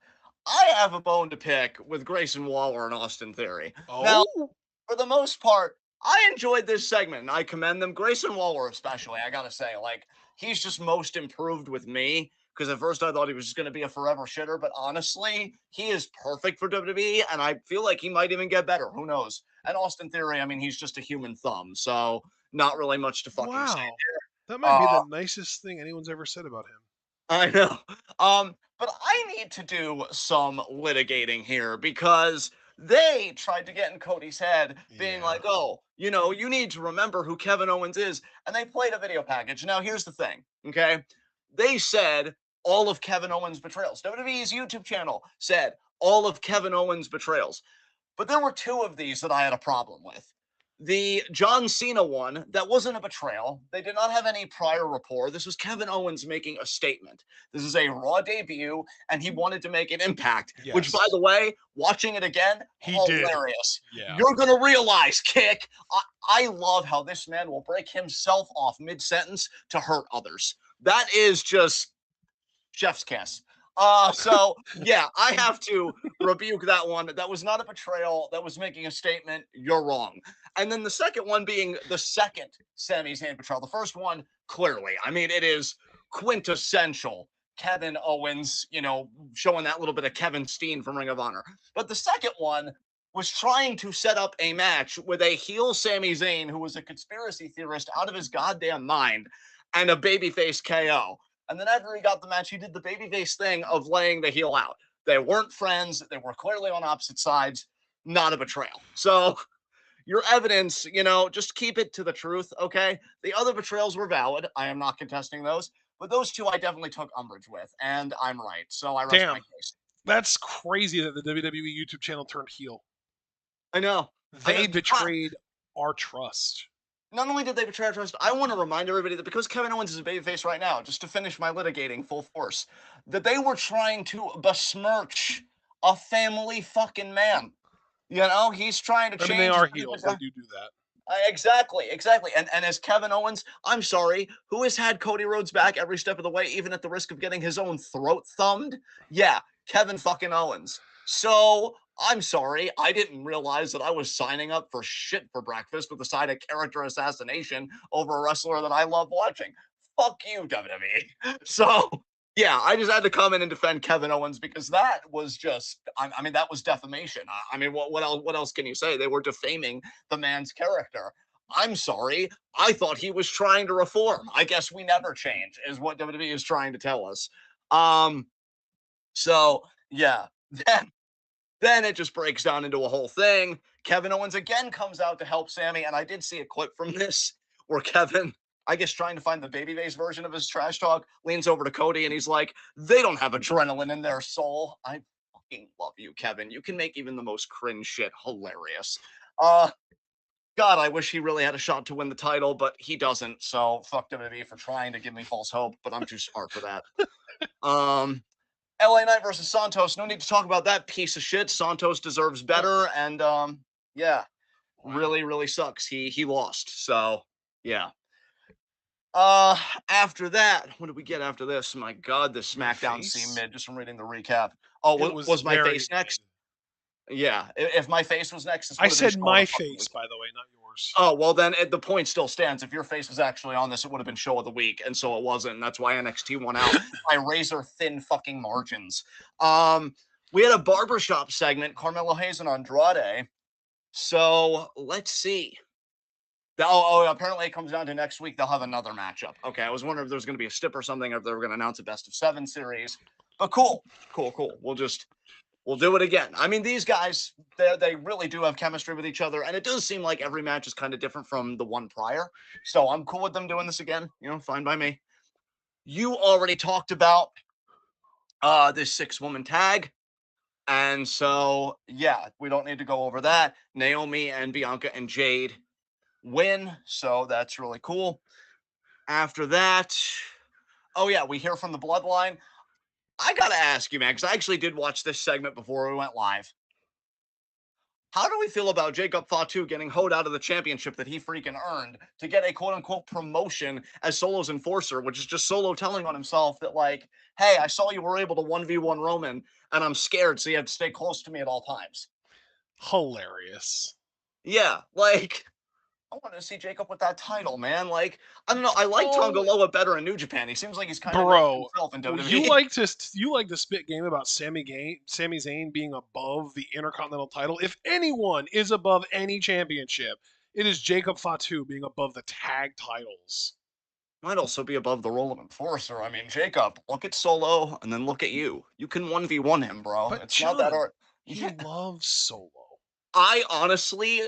I have a bone to pick with Grayson Waller and Austin Theory. Now, Oh, for the most part, I enjoyed this segment and I commend them. Grayson Waller, especially, I gotta say, like, he's just most improved with me. Because at first I thought he was just going to be a forever shitter, but honestly, he is perfect for WWE, and I feel like he might even get better. Who knows? And Austin Theory, I mean, he's just a human thumb, so not really much to fucking say. wow. That might be Uh, the nicest thing anyone's ever said about him. I know. But I need to do some litigating here because they tried to get in Cody's head, being Yeah. like, oh, you need to remember who Kevin Owens is. And they played a video package. Now, here's the thing, okay? They said all of Kevin Owens' betrayals. WWE's YouTube channel said all of Kevin Owens' betrayals. But there were 2 of these that I had a problem with. The John Cena one, that wasn't a betrayal. They did not have any prior rapport. This was Kevin Owens making a statement. This is a Raw debut, and he wanted to make an impact, which, by Yes. the way, watching it again, He did. hilarious. Yeah. You're going to realize, Kick, I love how this man will break himself off mid-sentence to hurt others. That is just chef's kiss. So yeah, I have to rebuke that one. That was not a betrayal. That was making a statement. You're wrong. And then the second one being the second Sami Zayn betrayal. The first one, clearly, I mean, it is quintessential Kevin Owens, showing that little bit of Kevin Steen from Ring of Honor. But the second one was trying to set up a match with a heel Sami Zayn, who was a conspiracy theorist out of his goddamn mind, and a babyface KO. And then after he got the match, he did the babyface thing of laying the heel out. They weren't friends. They were clearly on opposite sides. Not a betrayal. So your evidence, just keep it to the truth, okay? The other betrayals were valid. I am not contesting those. But those 2 I definitely took umbrage with, and I'm right. So I rest my Damn. case. That's crazy that the WWE YouTube channel turned heel. I know. They betrayed our trust. Not only did they betray our trust, I want to remind everybody that because Kevin Owens is a babyface right now, just to finish my litigating full force, that they were trying to besmirch a family fucking man. He's trying to I change. mean, they are heels. They do that. Exactly, exactly. And as Kevin Owens, I'm sorry, who has had Cody Rhodes back every step of the way, even at the risk of getting his own throat thumbed? Yeah, Kevin fucking Owens. So I'm sorry, I didn't realize that I was signing up for shit for breakfast with a side of character assassination over a wrestler that I love watching. Fuck you, WWE. So yeah, I just had to come in and defend Kevin Owens because that was just, I mean, that was defamation. I mean, what else can you say? They were defaming the man's character. I'm sorry. I thought he was trying to reform. I guess we never change, is what WWE is trying to tell us. So yeah, then it just breaks down into a whole thing. Kevin Owens again comes out to help Sammy, and I did see a clip from this where Kevin, I guess trying to find the babyface version of his trash talk, leans over to Cody and he's like, they don't have adrenaline in their soul. I fucking love you, Kevin. You can make even the most cringe shit hilarious. God, I wish he really had a shot to win the title, but he doesn't. So fuck WWE for trying to give me false hope, but I'm too smart for that. LA Knight versus Santos. No need to talk about that piece of shit. Santos deserves better, and yeah, Wow. really sucks. He lost. So yeah. After that, what did we get after this? My God, this Your SmackDown seemed face? mid just from reading the recap. Oh, It was was my very face next? mid. Yeah, if my face was next, this I would have been said show of the my fucking face, week. by the way, not yours. Oh, well, then the point still stands. If your face was actually on this, it would have been show of the week, and so it wasn't. And that's why NXT won out by razor thin fucking margins. We had a barbershop segment, Carmelo Hayes and Andrade. So let's see. Apparently it comes down to next week. They'll have another matchup. Okay, I was wondering if there was going to be a stip or something, or if they were going to announce a best of 7 series. But cool. We'll do it again. I mean, these guys, they really do have chemistry with each other, and it does seem like every match is kind of different from the one prior. So I'm cool with them doing this again. Fine by me. You already talked about this 6-woman tag. And so, yeah, we don't need to go over that. Naomi and Bianca and Jade win, so that's really cool. After that, oh yeah, we hear from the Bloodline. I gotta ask you, man, because I actually did watch this segment before we went live. How do we feel about Jacob Fatu getting hoed out of the championship that he freaking earned to get a quote-unquote promotion as Solo's enforcer, which is just Solo telling on himself that, like, hey, I saw you were able to 1v1 Roman, and I'm scared, so you have to stay close to me at all times. Hilarious. Yeah, like, I want to see Jacob with that title, man. Like, I don't know. I like Oh, Tongaloa better in New Japan. He seems like he's kind of grown bro, himself in you WWE. like to spit game about Sami Zayn being above the Intercontinental title. If anyone is above any championship, it is Jacob Fatu being above the tag titles. Might also be above the role of enforcer. I mean, Jacob, look at Solo and then look at you. You can 1v1 him, bro. But It's not that John, hard. he Yeah. loves Solo. I honestly,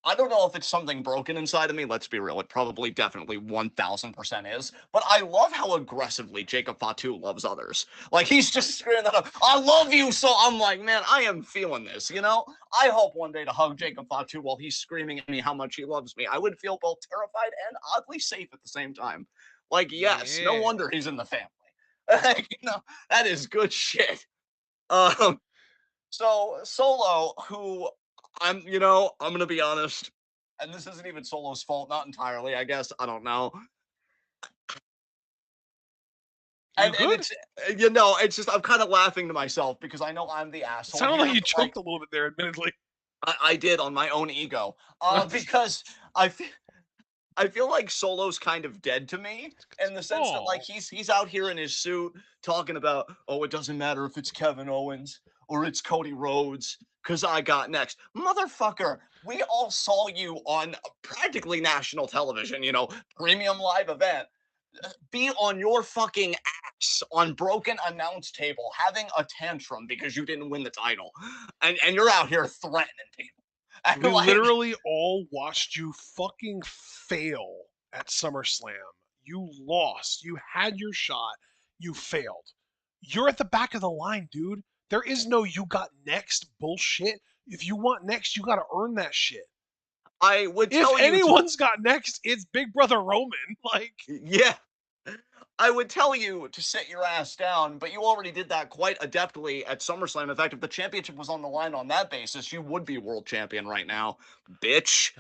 I don't know if it's something broken inside of me. Let's be real. It probably definitely 1000% is. But I love how aggressively Jacob Fatu loves others. Like, he's just screaming that up, I love you. So I'm like, man, I am feeling this, I hope one day to hug Jacob Fatu while he's screaming at me how much he loves me. I would feel both terrified and oddly safe at the same time. Like, yes, no Yeah. wonder he's in the family. That is good shit. Um, so Solo, who I'm gonna be honest, and this isn't even Solo's fault, not entirely, I guess. I don't know. You And good? it's it's just I'm kind of laughing to myself because I know I'm the It asshole sounded here, like you but like choked a little bit there, admittedly. I did on my own ego. Because I feel I feel like Solo's kind of dead to me in the sense that like Oh, he's out here in his suit talking about, oh, it doesn't matter if it's Kevin Owens or it's Cody Rhodes because I got next. Motherfucker, we all saw you on practically national television, premium live event. Be on your fucking ass on broken announce table having a tantrum because you didn't win the title. And you're out here threatening people. And we like literally all watched you fucking fail at SummerSlam. You lost. You had your shot. You failed. You're at the back of the line, dude. There is no you got next bullshit. If you want next, you got to earn that shit. I would If tell you to anyone's got next, it's Big Brother Roman. Like, yeah. I would tell you to sit your ass down, but you already did that quite adeptly at SummerSlam. In fact, if the championship was on the line on that basis, you would be world champion right now, bitch.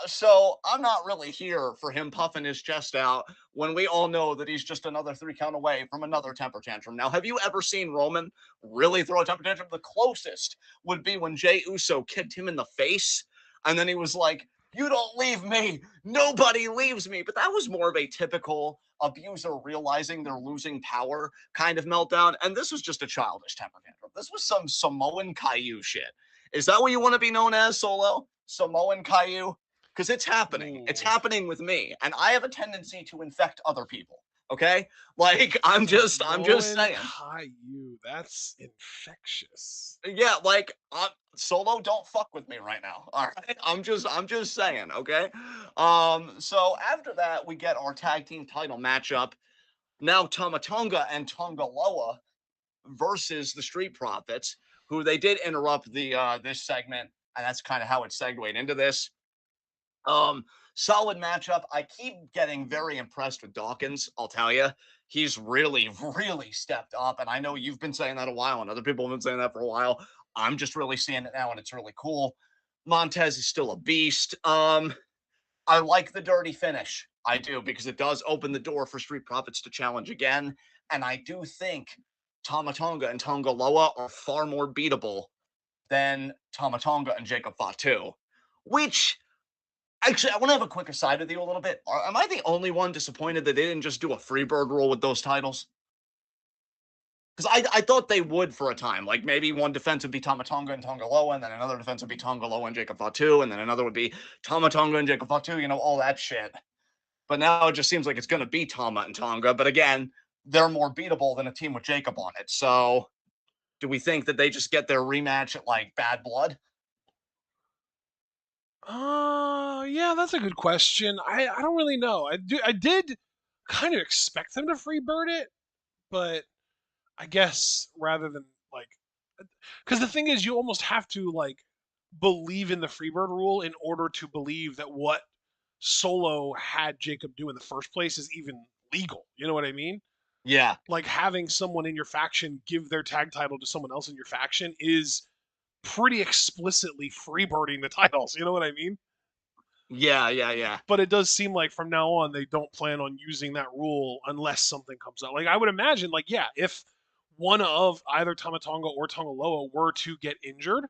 So I'm not really here for him puffing his chest out when we all know that he's just another 3 count away from another temper tantrum. Now, have you ever seen Roman really throw a temper tantrum? The closest would be when Jey Uso kicked him in the face, and then he was like, you don't leave me. Nobody leaves me. But that was more of a typical abuser realizing they're losing power kind of meltdown. And this was just a childish temper tantrum. This was some Samoan Caillou shit. Is that what you want to be known as, Solo? Samoan Caillou? Because it's happening. It's ooh, happening with me. And I have a tendency to infect other people. Okay? Like, I'm just Samoan saying. Caillou. That's infectious. Yeah, like Solo, don't fuck with me right now. All right, I'm just saying, okay. So after that, we get our tag team title matchup. Now Tamatonga and Tongaloa versus the Street Profits, who they did interrupt the this segment, and that's kind of how it segued into this. Um, Solid matchup. I keep getting very impressed with Dawkins. I'll tell you, he's really, really stepped up, and I know you've been saying that a while, and other people have been saying that for a while. I'm just really seeing it now, and it's really cool. Montez is still a beast. I like the dirty finish. I do because it does open the door for Street Profits to challenge again, and I do think Tamatonga and Tongaloa are far more beatable then Tama Tonga and Jacob Fatu, which actually, I want to have a quick aside with you a little bit. Am I the only one disappointed that they didn't just do a Freebird rule with those titles? Because I thought they would for a time. Like maybe one defense would be Tama Tonga and Tonga Loa, and then another defense would be Tonga Loa and Jacob Fatu, and then another would be Tama Tonga and Jacob Fatu, all that shit. But now it just seems like it's going to be Tama and Tonga. But again, they're more beatable than a team with Jacob on it. So do we think that they just get their rematch at like Bad Blood? Yeah, that's a good question. I don't really know. I did kind of expect them to freebird it, but I guess rather than like, because the thing is, you almost have to like believe in the freebird rule in order to believe that what Solo had Jacob do in the first place is even legal. You know what I mean? Yeah. Like having someone in your faction give their tag title to someone else in your faction is pretty explicitly freebirding the titles. You know what I mean? Yeah, yeah, yeah. But it does seem like from now on they don't plan on using that rule unless something comes up. Like I would imagine, like yeah, if one of either Tamatonga or Tongaloa were to get injured,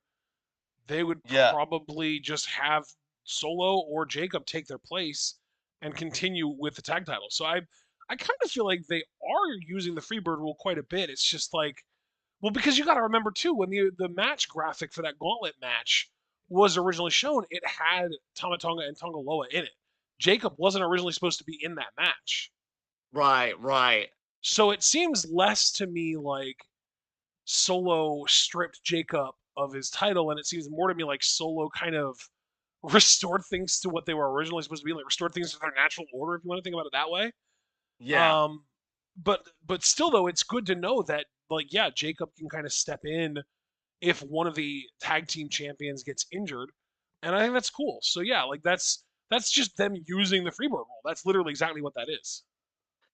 they would Yeah. probably just have Solo or Jacob take their place and continue with the tag title. So I kind of feel like they are using the Freebird rule quite a bit. It's just like, well, because you got to remember too, when the match graphic for that gauntlet match was originally shown, it had Tamatonga and Tongaloa in it. Jacob wasn't originally supposed to be in that match. Right, right. So it seems less to me like Solo stripped Jacob of his title, and it seems more to me like Solo kind of restored things to what they were originally supposed to be, like restored things to their natural order, if you want to think about it that way. Yeah. Um, but still, though, it's good to know that like yeah, Jacob can kind of step in if one of the tag team champions gets injured, and I think that's cool. So yeah, like that's just them using the freebird rule. That's literally exactly what that is.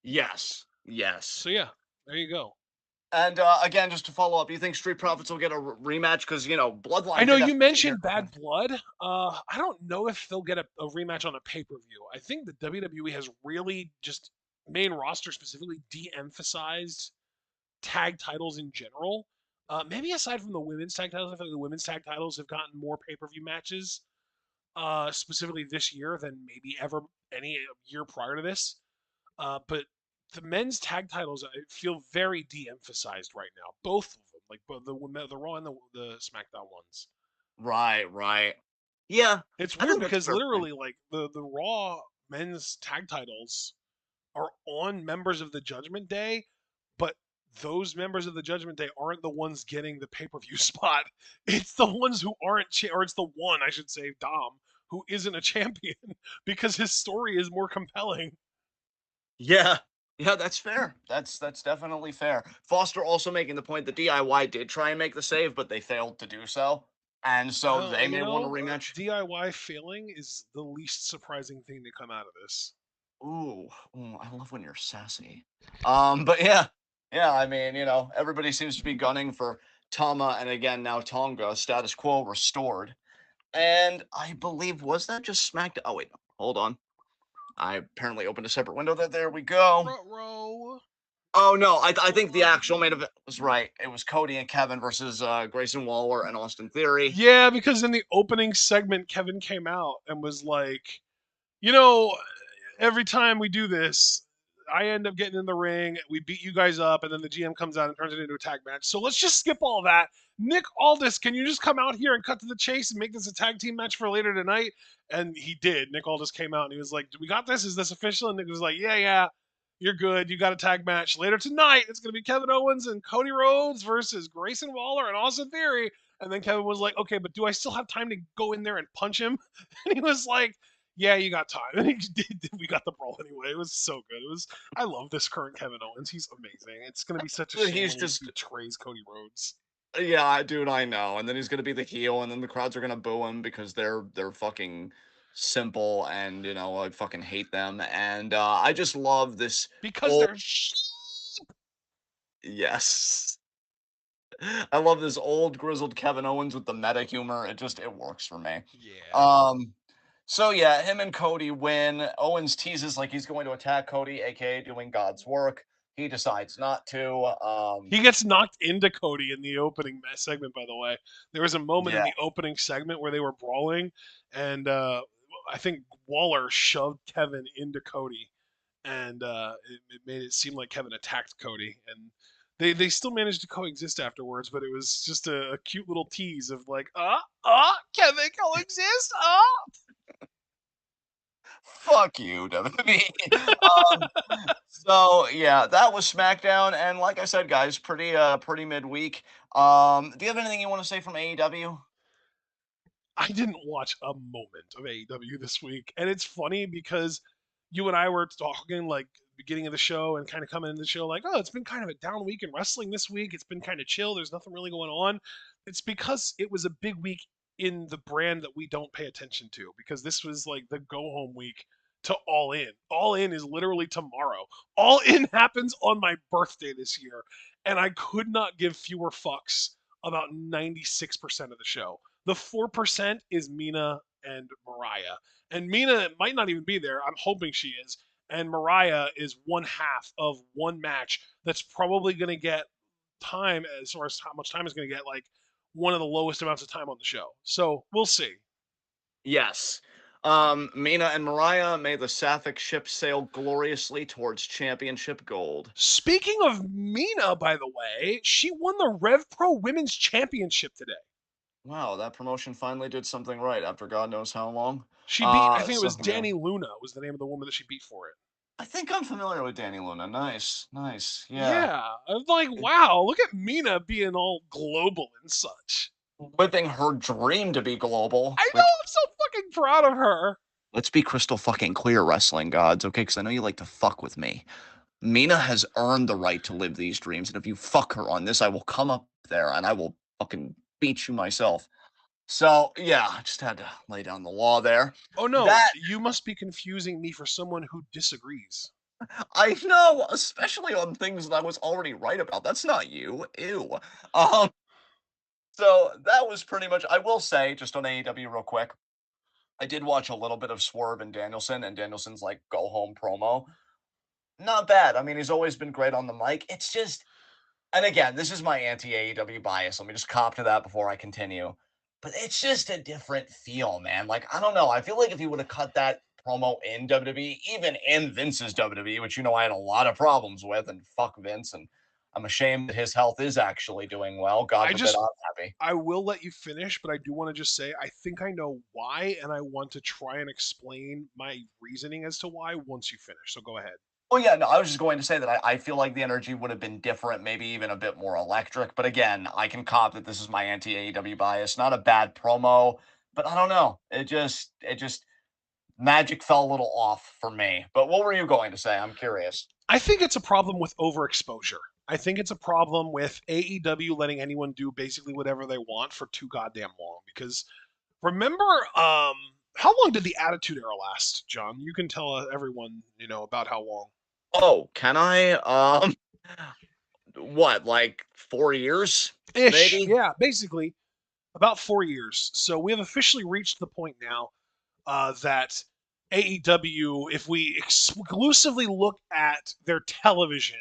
Yes. Yes. So yeah, there you go. And again, just to follow up, you think Street Profits will get a rematch? Because I Bloodline know did you have mentioned Bad Blood. I don't know if they'll get a rematch on a pay per view. I think the WWE has really just main roster specifically de-emphasized tag titles in general. Maybe aside from the women's tag titles, I feel like the women's tag titles have gotten more pay per view matches, specifically this year than maybe ever any year prior to this. But the men's tag titles I feel very de-emphasized right now. Both of them, like both the Raw and the SmackDown ones. right, right. Yeah, It's I weird think that's a because fair point. literally, like the Raw men's tag titles are on members of the Judgment Day, but those members of the Judgment Day aren't the ones getting the pay per view spot. It's the ones who aren't, or it's the one I should say, Dom, who isn't a champion because his story is more compelling. Yeah, yeah, that's fair. That's definitely fair. Foster also making the point that DIY did try and make the save, but they failed to do so, and so Well, they may want a rematch. DIY failing is the least surprising thing to come out of this. Ooh, I love when you're sassy. But yeah, yeah. I mean, everybody seems to be gunning for Tama, and again now Tonga, status quo restored. And I believe was that just SmackDown? Oh wait, hold on. I apparently opened a separate window. There we go. Row, Oh no, I think the actual main Rodney. event was right. It was Cody and Kevin versus Grayson Waller and Austin Theory. Yeah, because in the opening segment, Kevin came out and was like, you know, every time we do this, I end up getting in the ring. We beat you guys up, and then the GM comes out and turns it into a tag match. So let's just skip all that. Nick Aldis, can you just come out here and cut to the chase and make this a tag team match for later tonight? And he did. Nick Aldis came out and he was like, "We got this. Is this official?" And Nick was like, "Yeah, yeah, you're good. You got a tag match later tonight. It's going to be Kevin Owens and Cody Rhodes versus Grayson Waller and Austin Theory." And then Kevin was like, "Okay, but do I still have time to go in there and punch him?" And he was like, yeah, you got time. And he did. We got the brawl anyway. It was so good. It was. I love this current Kevin Owens. He's amazing. It's gonna be such a shame He's when he just betrays Cody Rhodes. yeah, dude, I know. And then he's gonna be the heel, and then the crowds are gonna boo him because they're fucking simple, and I fucking hate them. And I just love this Because old they're yes. I love this old grizzled Kevin Owens with the meta humor. It works for me. yeah. Um, so yeah, him and Cody win. Owens teases like he's going to attack Cody, aka doing God's work. he decides not to. He gets knocked into Cody in the opening segment, by the way. There was a moment in Yeah. the opening segment where they were brawling, and I think Waller shoved Kevin into Cody, and it made it seem like Kevin attacked Cody. And they still managed to coexist afterwards, but it was just a cute little tease of like, can they coexist? Fuck you, WWE. um, so yeah, that was SmackDown, and like I said, guys, pretty midweek. Do you have anything you want to say from AEW? I didn't watch a moment of AEW this week, and it's funny because you and I were talking like beginning of the show and kind of coming into the show like, oh, it's been kind of a down week in wrestling this week. It's been kind of chill. There's nothing really going on. It's because it was a big week in the brand that we don't pay attention to because this was like the go home week to All In. All In is literally tomorrow. All In happens on my birthday this year, and I could not give fewer fucks about 96% of the show. The 4% is Mina and Mariah. And Mina might not even be there. I'm hoping she is. And Mariah is one half of one match that's probably going to get time as far as how much time is going to get, like one of the lowest amounts of time on the show. So we'll see. Yes. Mina and Mariah made the Sapphic ship sail gloriously towards championship gold. Speaking of Mina, by the way, she won the Rev Pro Women's Championship today. Wow, that promotion finally did something right after God knows how long. She beat, I think it So was yeah. Danny Luna was the name of the woman that she beat for it. I think I'm familiar with Danny Luna. Nice, nice. Yeah. Yeah, I'm like, wow, look at Mina being all global and such. Living her dream to be global, I know, which I'm so fucking proud of her. let's be crystal fucking clear, wrestling gods, okay? Because I know you like to fuck with me. Mina has earned the right to live these dreams, and if you fuck her on this, I will come up there and I will fucking beat you myself. So yeah, I just had to lay down the law there. Oh no, That you must be confusing me for someone who disagrees. I know, especially on things that I was already right about. That's not you. Ew. Um, so that was pretty much. I will say, just on AEW real quick, I did watch a little bit of Swerve and Danielson's like go home promo. Not bad. I mean, he's always been great on the mic. It's just, and again, this is my anti AEW bias. Let me just cop to that before I continue. But it's just a different feel, man. Like, I don't know. I feel like if he would have cut that promo in WWE, even in Vince's WWE, which I had a lot of problems with, and fuck Vince, and I'm ashamed that his health is actually doing well. God I forbid just, I'm happy. I will let you finish, but I do want to just say I think I know why, and I want to try and explain my reasoning as to why once you finish. So go ahead. Well, yeah, no, I was just going to say that I feel like the energy would have been different, maybe even a bit more electric. But again, I can cop that this is my anti AEW bias. Not a bad promo, but I don't know. It just magic fell a little off for me. But what were you going to say? I'm curious. I think it's a problem with overexposure. I think it's a problem with AEW letting anyone do basically whatever they want for too goddamn long. Because remember, how long did the Attitude Era last, John? You can tell everyone, about how long. Oh, can I? What, like 4 years, Ish, maybe? yeah, basically about 4 years. So we have officially reached the point now that AEW, if we exclusively look at their television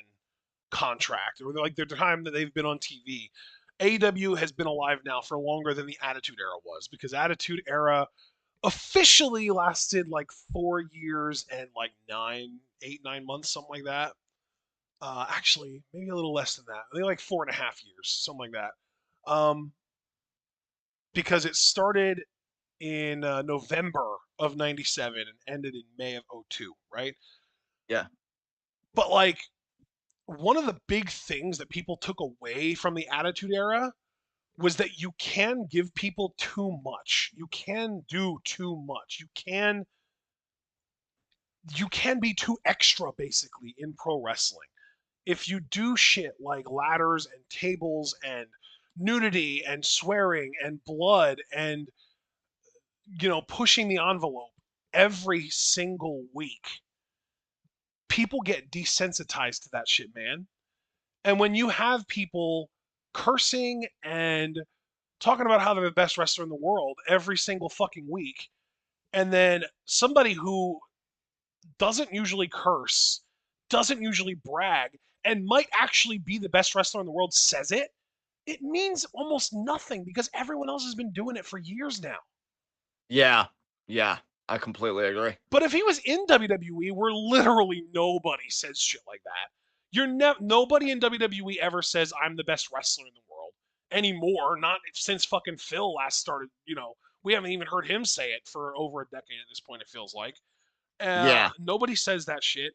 contract or like their time that they've been on TV, AEW has been alive now for longer than the Attitude Era was because Attitude Era officially lasted like 4 years and like 9 months, something like that. Actually, maybe a little less than that. I think like 4.5 years, something like that. Um, because it started in November of '97 and ended in May of '02, right? Yeah. But like one of the big things that people took away from the Attitude Era was that you can give people too much. You can do too much. You can be too extra basically in pro wrestling. If you do shit like ladders and tables and nudity and swearing and blood and pushing the envelope every single week, people get desensitized to that shit, man. And when you have people cursing and talking about how they're the best wrestler in the world every single fucking week, and then somebody who doesn't usually curse, doesn't usually brag, and might actually be the best wrestler in the world says it, it means almost nothing because everyone else has been doing it for years now. Yeah. Yeah. I completely agree. But if he was in WWE, where literally nobody says shit like that, nobody in WWE ever says I'm the best wrestler in the world anymore. Not since fucking Phil last started. We haven't even heard him say it for over a decade at this point. It feels like Yeah. nobody says that shit.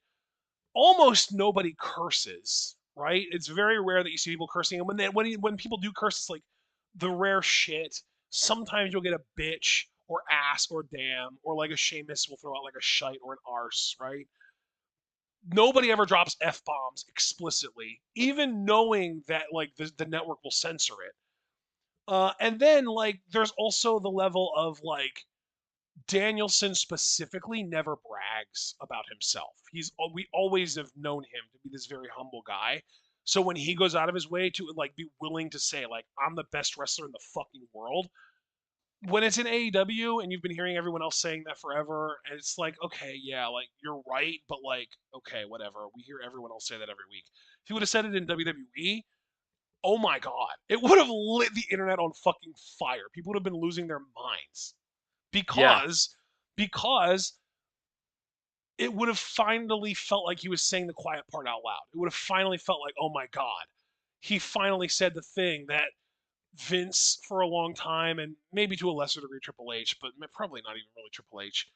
Almost nobody curses. Right? It's very rare that you see people cursing, and when people do curse, it's like the rare shit. Sometimes you'll get a bitch or ass or damn or like a Sheamus will throw out like a shite or an arse, right? Nobody ever drops f bombs explicitly, even knowing that like the network will censor it. And then like there's also the level of like Danielson specifically never brags about himself. We always have known him to be this very humble guy. So when he goes out of his way to like be willing to say like I'm the best wrestler in the fucking world, when it's in AEW and you've been hearing everyone else saying that forever, and it's like, okay, yeah, like you're right, but like, okay, whatever. We hear everyone else say that every week. If he would have said it in WWE, oh my god, it would have lit the internet on fucking fire. People would have been losing their minds Yeah. because it would have finally felt like he was saying the quiet part out loud. It would have finally felt like, oh my god, he finally said the thing that Vince for a long time, and maybe to a lesser degree Triple H, but probably not even really Triple H,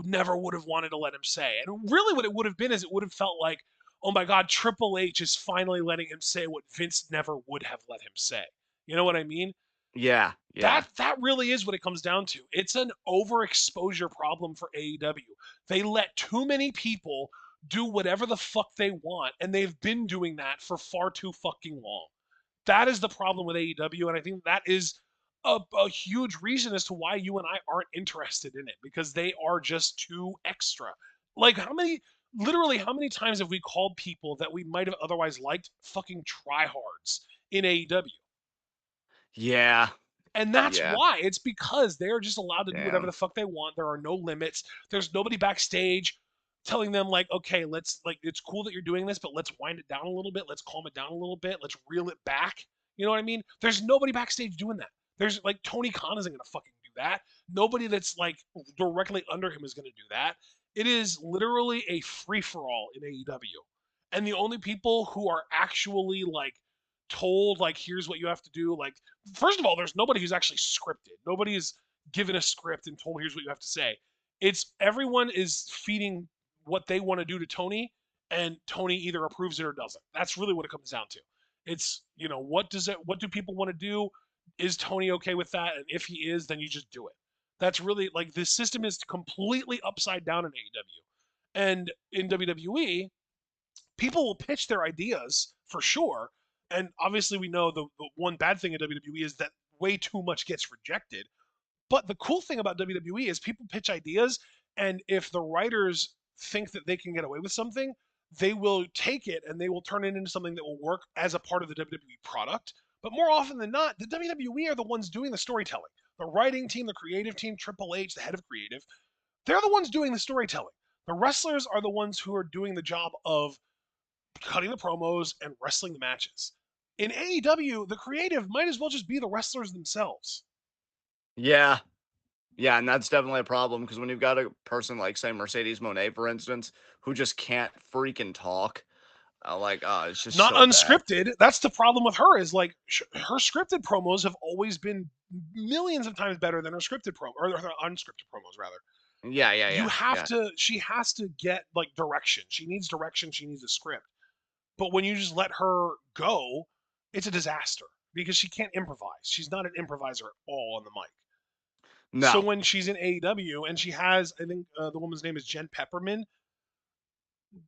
never would have wanted to let him say. And really, what it would have been is it would have felt like, oh my God, Triple H is finally letting him say what Vince never would have let him say. You know what I mean? Yeah. Yeah. That really is what it comes down to. It's an overexposure problem for AEW. They let too many people do whatever the fuck they want, and they've been doing that for far too fucking long. That is the problem with AEW, and I think that is a huge reason as to why you and I aren't interested in it because they are just too extra. Like literally, how many times have we called people that we might have otherwise liked fucking tryhards in AEW? Yeah. And that's Yeah. why. It's because they're just allowed to do whatever Damn. the fuck they want. There are no limits. There's nobody backstage telling them like, okay, let's like it's cool that you're doing this, but let's wind it down a little bit. Let's calm it down a little bit. Let's reel it back. You know what I mean? There's nobody backstage doing that. There's like Tony Khan isn't gonna fucking do that. Nobody that's like directly under him is gonna do that. It is literally a free for all in AEW. And the only people who are actually like told like here's what you have to do like first of all, there's nobody who's actually scripted. Nobody is given a script and told here's what you have to say. It's everyone is feeding what they want to do to Tony, and Tony either approves it or doesn't. That's really what it comes down to. It's what do people want to do? Is Tony okay with that? And if he is, then you just do it. That's really like the system is completely upside down in AEW. And in WWE, people will pitch their ideas for sure. And obviously, we know the one bad thing in WWE is that way too much gets rejected. But the cool thing about WWE is people pitch ideas, and if the writers think that they can get away with something, they will take it and they will turn it into something that will work as a part of the WWE product. But more often than not, the WWE are the ones doing the storytelling. The writing team, the creative team, Triple H, the head of creative, they're the ones doing the storytelling. The wrestlers are the ones who are doing the job of cutting the promos and wrestling the matches. In AEW, the creative might as well just be the wrestlers themselves. Yeah. Yeah, and that's definitely a problem because when you've got a person like, say, Mercedes Monet, for instance, who just can't freaking talk, it's just Not so bad. unscripted. That's the problem with her. Is like her scripted promos have always been millions of times better than her scripted promo or her unscripted promos rather. Yeah, yeah, You yeah, have yeah. to. She has to get like direction. She needs direction. She needs a script. But when you just let her go, it's a disaster because she can't improvise. She's not an improviser at all on the mic. So No. when she's in AEW and she has, I think the woman's name is Jen Pepperman,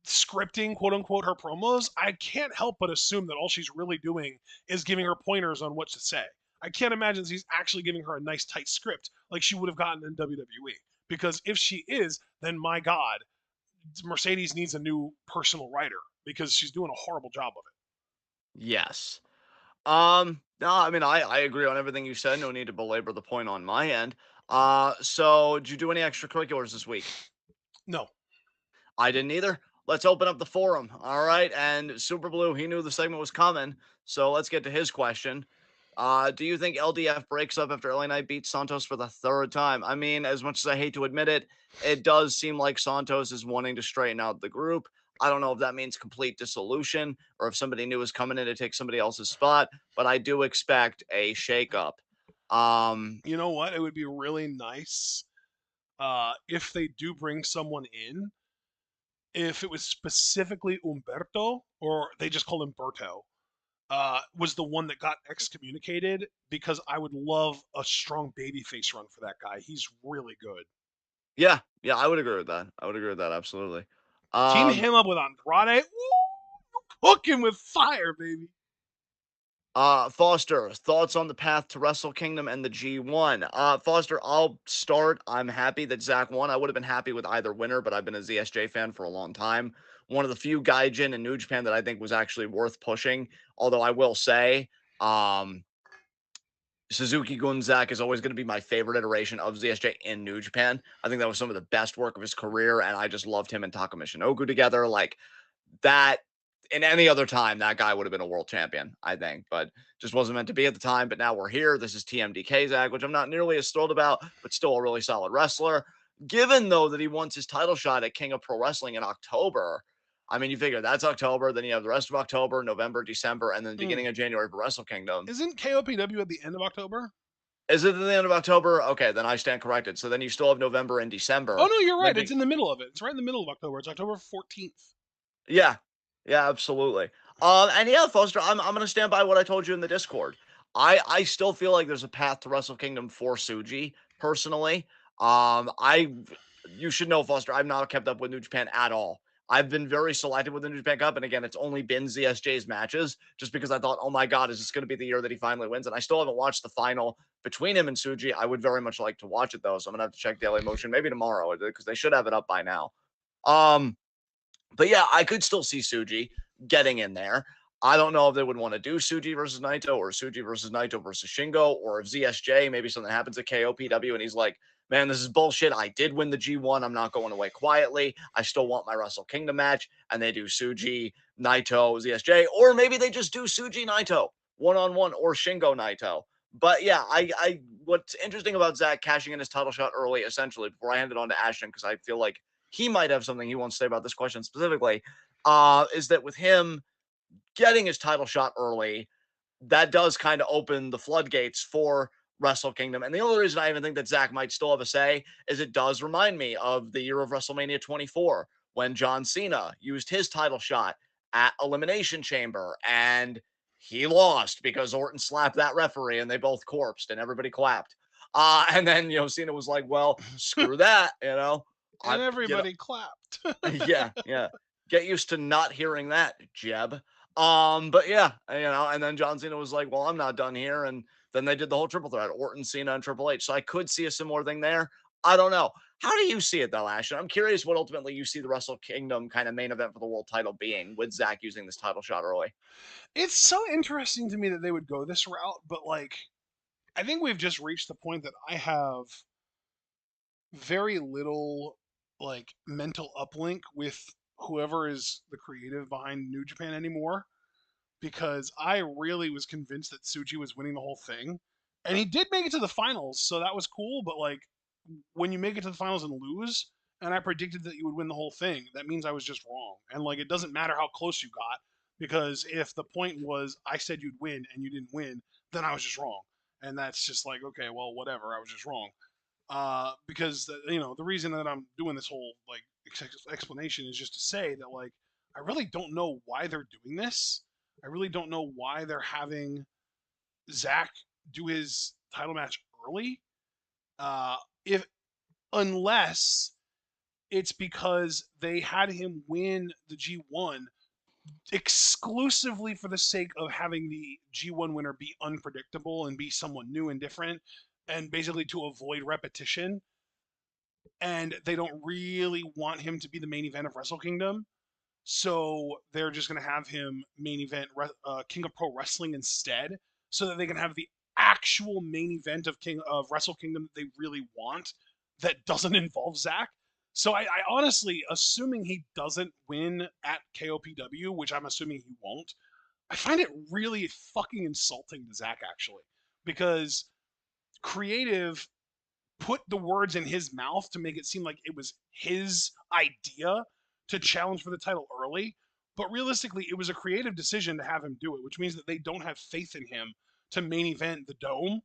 scripting quote unquote her promos, I can't help but assume that all she's really doing is giving her pointers on what to say. I can't imagine she's actually giving her a nice tight script like she would have gotten in WWE. Because if she is, then my God, Mercedes needs a new personal writer because she's doing a horrible job of it. Yes. No, I mean, I agree on everything you said. No need to belabor the point on my end. So did you do any extracurriculars this week? No. I didn't either. let's open up the forum. All right. And Super Blue, he knew the segment was coming. So let's get to his question. Do you think LDF breaks up after LA Knight beats Santos for the third time? I mean, as much as I hate to admit it, it does seem like Santos is wanting to straighten out the group. I don't know if that means complete dissolution or if somebody new is coming in to take somebody else's spot, but I do expect a shakeup. You know what? It would be really nice if they do bring someone in, if it was specifically Umberto, or they just call him Berto, was the one that got excommunicated, because I would love a strong babyface run for that guy. He's really good. Yeah, yeah, I would agree with that. I would agree with that absolutely. Team Um, him up with Andrade. Cooking with fire, baby. Foster, thoughts on the path to Wrestle Kingdom and the G1? Foster, I'll start. I'm happy that Zach won. I would have been happy with either winner, but I've been a ZSJ fan for a long time. One of the few Gaijin in New Japan that I think was actually worth pushing. Although I will say, um, Suzuki Gun Zach is always going to be my favorite iteration of ZSJ in New Japan. I think that was some of the best work of his career, and I just loved him and Taka Michinoku together. Like, that in any other time, that guy would have been a world champion, I think, but just wasn't meant to be at the time. But now we're here. This is TMDK Zach, which I'm not nearly as thrilled about, but still a really solid wrestler. Given though that he wants his title shot at King of Pro Wrestling in October, I mean, you figure that's October, then you have the rest of October, November, December, and then the beginning of January for Wrestle Kingdom. Isn't KOPW at the end of October? Is it the end of October? Okay, then I stand corrected. So then you still have November and Oh December. no, you're Then right. It's in the middle of it. It's right in the middle of October. It's October 14th. Yeah. Yeah, absolutely. And yeah, Foster, I'm gonna stand by what I told you in the Discord. I still feel like there's a path to Wrestle Kingdom for Suji, personally. I You should know, Foster, I've not kept up with New Japan at all. I've been very selective with the New Japan Cup, and again, it's only been ZSJ's matches, just because I thought, oh my god, is this gonna be the year that he finally wins? And I still haven't watched the final between him and Suji. I would very much like to watch it though, so I'm gonna have to check Daily Motion maybe tomorrow, because they should have it up by now. Um, but yeah, I could still see Suji getting in there. I don't know if they would want to do Suji versus Naito or Suji versus Naito versus Shingo, or if ZSJ, maybe something happens at KOPW and he's like, man, this is bullshit. I did win the G1. I'm not going away quietly. I still want my Wrestle Kingdom match. And they do Suji, Naito, ZSJ, or maybe they just do Suji, Naito, one on one, or Shingo, Naito. But yeah, what's interesting about Zach cashing in his title shot early, essentially, before I hand it on to Ashton, because I feel like he might have something he wants to say about this question specifically, is that with him getting his title shot early, that does kind of open the floodgates for Wrestle Kingdom. And the only reason I even think that Zach might still have a say is it does remind me of the year of WrestleMania 24 when John Cena used his title shot at Elimination Chamber and he lost because Orton slapped that referee and they both corpsed and everybody clapped. And then, Cena was like, well, screw that, And I, you know, everybody clapped. yeah, yeah. Get used to not hearing that, Jeb. But yeah, and then John Cena was like, "Well, I'm not done here," and then they did the whole triple threat: Orton, Cena, and Triple H. So I could see a similar thing there. I don't know. How do you see it though, Ashton? I'm curious what ultimately you see the Wrestle Kingdom kind of main event for the world title being, with Zach using this title shot early. It's so interesting to me that they would go this route, but like, I think we've just reached the point that I have very little like mental uplink with whoever is the creative behind New Japan anymore, because I really was convinced that Tsuji was winning the whole thing. And he did make it to the finals, so that was cool, but like, when you make it to the finals and lose, and I predicted that you would win the whole thing, that means I was just wrong. And like, it doesn't matter how close you got, because if the point was I said you'd win and you didn't win, then I was just wrong. And that's just like, okay, well, whatever, I was just wrong. Because the reason that I'm doing this whole like explanation is just to say that like, I really don't know why they're doing this. I really don't know why they're having Zach do his title match early. If Unless it's because they had him win the G1 exclusively for the sake of having the G1 winner be unpredictable and be someone new and different, and basically to avoid repetition. And they don't really want him to be the main event of Wrestle Kingdom. So they're just going to have him main event King of Pro Wrestling instead, so that they can have the actual main event of King of Wrestle Kingdom that they really want, that doesn't involve Zach. So I honestly, assuming he doesn't win at KOPW, which I'm assuming he won't, I find it really fucking insulting to Zach actually, because creative put the words in his mouth to make it seem like it was his idea to challenge for the title early. But realistically, it was a creative decision to have him do it, which means that they don't have faith in him to main event the Dome.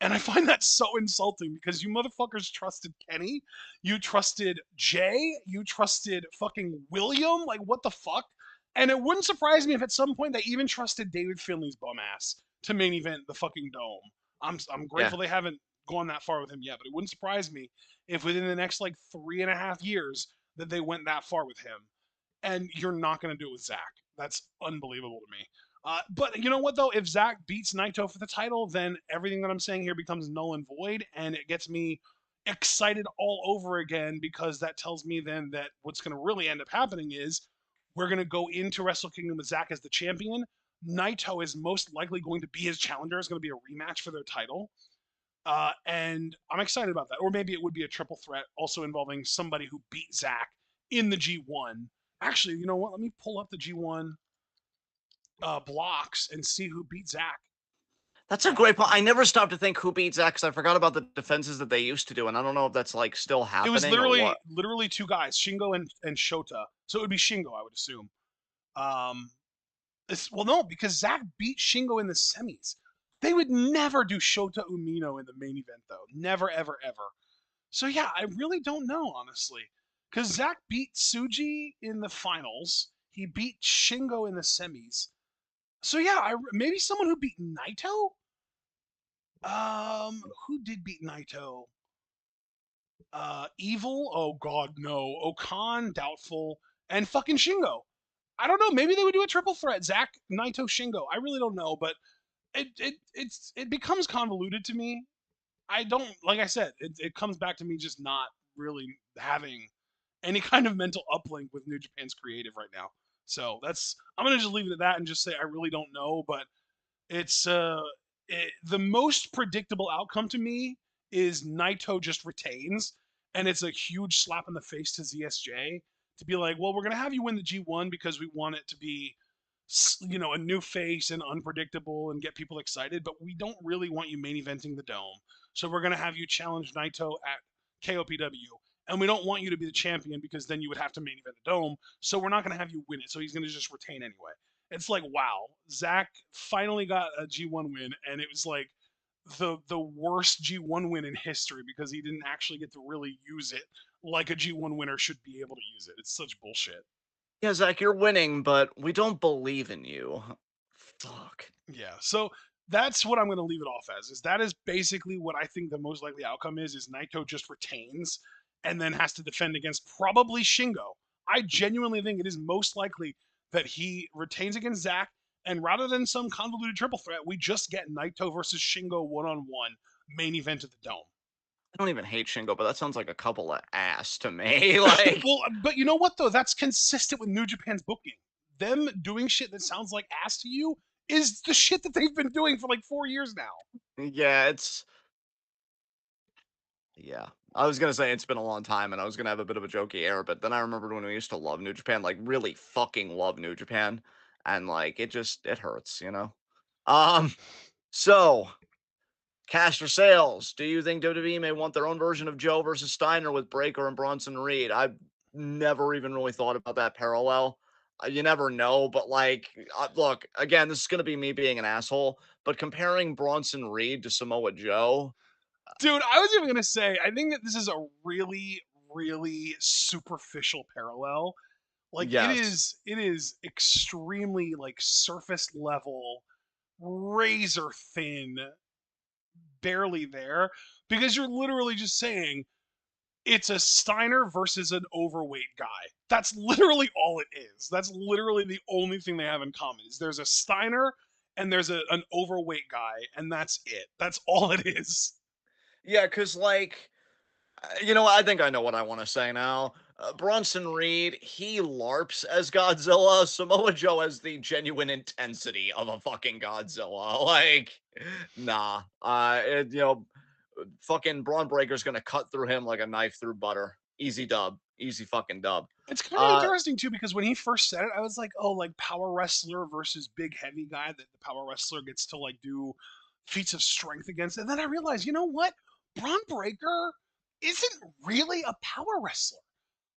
And I find that so insulting because you motherfuckers trusted Kenny, you trusted Jay, you trusted fucking William. Like, what the fuck? And it wouldn't surprise me if at some point they even trusted David Finley's bum ass to main event the fucking Dome. I'm Yeah. grateful they haven't gone that far with him yet, but it wouldn't surprise me if within the next like 3.5 years that they went that far with him. And you're not going to do it with Zach. That's unbelievable to me. But you know what though? If Zach beats Naito for the title, then everything that I'm saying here becomes null and void, and it gets me excited all over again because that tells me then that what's going to really end up happening is we're going to go into Wrestle Kingdom with Zach as the champion. Naito is most likely going to be his challenger. It's going to be a rematch for their title. And I'm excited about that. Or maybe it would be a triple threat also involving somebody who beat Zach in the G1. Actually, you know what? Let me pull up the G1 blocks and see who beat Zach. That's a great point. I never stopped to think who beat Zach because I forgot about the defenses that they used to do, and I don't know if that's like still It was happening or literally what. literally two guys, Shingo and Shota. So it would be Shingo, I would assume. Um, well, no, because Zach beat Shingo in the semis. They would never do Shota Umino in the main event, though. Never, ever, ever. So yeah, I really don't know, honestly. Because Zach beat Suji in the finals. He beat Shingo in the semis. So yeah, maybe someone who beat Naito. Who did beat Naito? Evil? Oh God, no. Okan, doubtful, and fucking Shingo. I don't know. Maybe they would do a triple threat: Zach, Naito, Shingo. I really don't know, but it becomes convoluted to me. I don't like I said. It comes back to me just not really having any kind of mental uplink with New Japan's creative right now. So that's I'm gonna just leave it at that and just say I really don't know, but it's the most predictable outcome to me is Naito just retains, and it's a huge slap in the face to ZSJ to be like, well, we're gonna have you win the G1 because we want it to be, a new face and unpredictable and get people excited, but we don't really want you main eventing the Dome, so we're gonna have you challenge Naito at KOPW. And we don't want you to be the champion because then you would have to main event the Dome. So we're not going to have you win it. So he's going to just retain anyway. It's like, wow, Zach finally got a G1 win, and it was like the worst G1 win in history because he didn't actually get to really use it like a G1 winner should be able to use it. It's such bullshit. Yeah, Zach, you're winning, but we don't believe in you. Fuck. Yeah, so that's what I'm going to leave it off as. Is that is basically what I think the most likely outcome is Naito just retains and then has to defend against probably Shingo. I genuinely think it is most likely that he retains against Zack, and rather than some convoluted triple threat, we just get Naito versus Shingo one-on-one main event of the Dome. I don't even hate Shingo, but that sounds like a couple of ass to me. Like, Well, but you know what though? That's consistent with New Japan's booking. Them doing shit that sounds like ass to you is the shit that they've been doing for like 4 years now. yeah, yeah. I was gonna say it's been a long time, and I was gonna have a bit of a jokey air, but then I remembered when we used to love New Japan, like really fucking love New Japan, and like it hurts, you know. Um, so cash for sales. Do you think WWE may want their own version of Joe versus Steiner with Breaker and Bronson Reed? I've never even really thought about that parallel. You never know, but like, look, again, this is gonna be me being an asshole, but comparing Bronson Reed to Samoa Joe, Dude, I was even gonna say, I think that this is a really, really superficial parallel. Like yes. it is extremely like surface level, razor thin, barely there, because you're literally just saying it's a Steiner versus an overweight guy. That's literally all it is. That's literally the only thing they have in common is there's a Steiner and there's an overweight guy, and that's it. That's all it is. Yeah, because like, I think I know what I want to say now. Bronson Reed, he LARPs as Godzilla. Samoa Joe has the genuine intensity of a fucking Godzilla. Like, nah. Fucking Braun Breaker's gonna cut through him like a knife through butter. Easy dub. Easy fucking dub. It's kind of interesting too because when he first said it, I was like, "Oh, like power wrestler versus big heavy guy that the power wrestler gets to like do feats of strength against." And then I realized, you know what? Braun Breaker isn't really a power wrestler.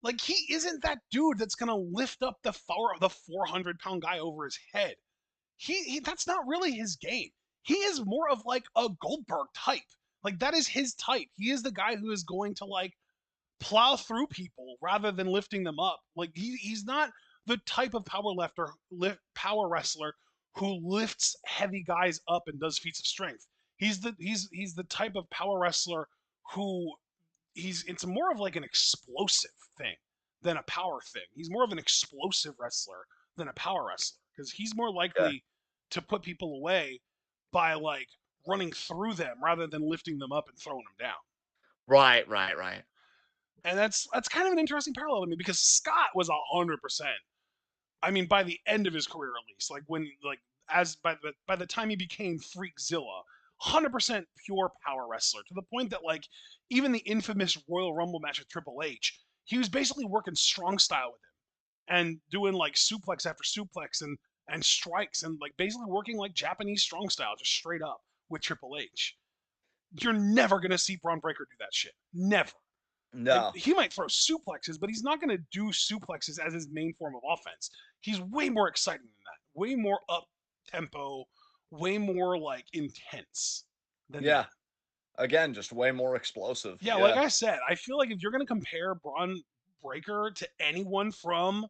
Like he isn't that dude that's gonna lift up the 400-pound guy over his head. He that's not really his game. He is more of like a Goldberg type. Like that is his type. He is the guy who is going to like plow through people rather than lifting them up. Like he's not the type of power wrestler who lifts heavy guys up and does feats of strength. He's the type of power wrestler who it's more of like an explosive thing than a power thing. He's more of an explosive wrestler than a power wrestler because he's more Yeah. likely to put people away by like running through them rather than lifting them up and throwing them down. Right, right, right. And that's kind of an interesting parallel to me because Scott was 100%. I mean, by the end of his career, at least, like when like as by the time he became Freakzilla, 100% pure power wrestler to the point that like even the infamous Royal Rumble match with Triple H, he was basically working strong style with him and doing like suplex after suplex and strikes and like basically working like Japanese strong style, just straight up with Triple H. You're never gonna see Braun Breaker do that shit. Never. Like No. he might throw suplexes, but he's not going to do suplexes as his main form of offense. He's way more exciting than that. Way more up tempo, way more like intense than that. Yeah. Again, just way more explosive. Yeah, like Yeah. I said, I feel like if you're going to compare Braun Breaker to anyone from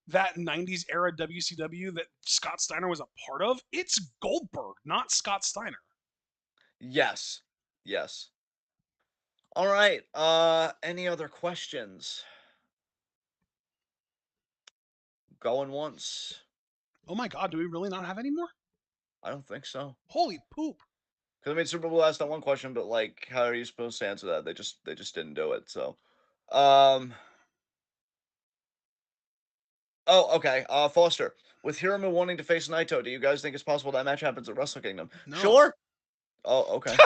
that 90s era WCW that Scott Steiner was a part of, it's Goldberg, not Scott Steiner. Yes. Yes. All right. Any other questions? Going once? Oh my god, do we really not have any more? I don't think so. Holy poop. Because I mean, Super Bowl asked that one question, but like, how are you supposed to answer that? They just didn't do it. So, um. Oh, okay. Foster, with Hiromu wanting to face Naito, do you guys think it's possible that match happens at Wrestle Kingdom? No. Sure. Oh, okay.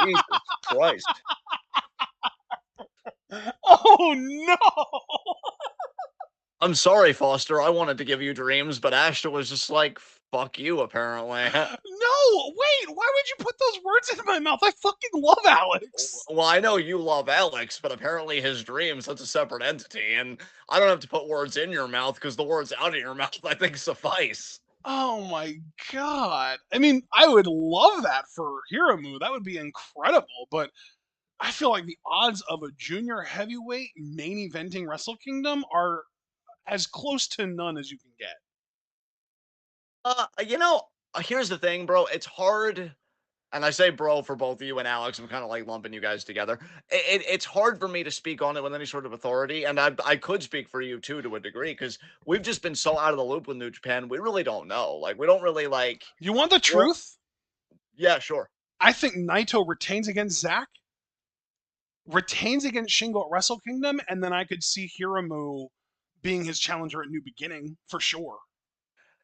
Jesus Christ. Oh no! I'm sorry, Foster. I wanted to give you dreams, but Ashton was just like, fuck you, apparently. No, wait, why would you put those words into my mouth? I fucking love Alex. Well, I know you love Alex, but apparently his dreams, that's a separate entity, and I don't have to put words in your mouth because the words out of your mouth, I think, suffice. Oh my god. I mean, I would love that for Hiramu. That would be incredible, but I feel like the odds of a junior heavyweight main eventing Wrestle Kingdom are as close to none as you can get. You know, here's the thing, bro. It's hard, and I say bro for both you and Alex. I'm kind of like lumping you guys together. It's hard for me to speak on it with any sort of authority, and I could speak for you too to a degree because we've just been so out of the loop with New Japan. We really don't know. Like, we don't really like. You want the Well, truth? yeah, sure. I think Naito retains against Zack, retains against Shingo at Wrestle Kingdom, and then I could see Hiramu being his challenger at New Beginning for sure.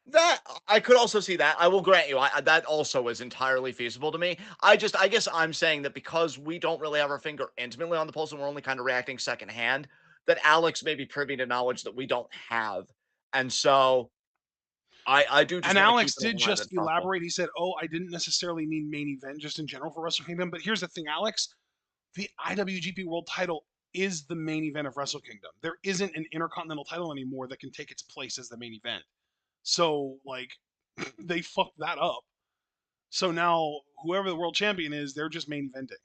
That I could also see that. I will grant you, that also is entirely feasible to me. I guess I'm saying that because we don't really have our finger intimately on the pulse and we're only kind of reacting secondhand, that Alex may be privy to knowledge that we don't have, and so I do just And want to keep Alex it did alive just as possible. elaborate. He said, "Oh, I didn't necessarily mean main event, just in general for Wrestle Kingdom." But here's the thing, Alex: the IWGP World Title is the main event of Wrestle Kingdom. There isn't an Intercontinental title anymore that can take its place as the main event. So, like, they fucked that up. So now, whoever the world champion is, they're just main eventing.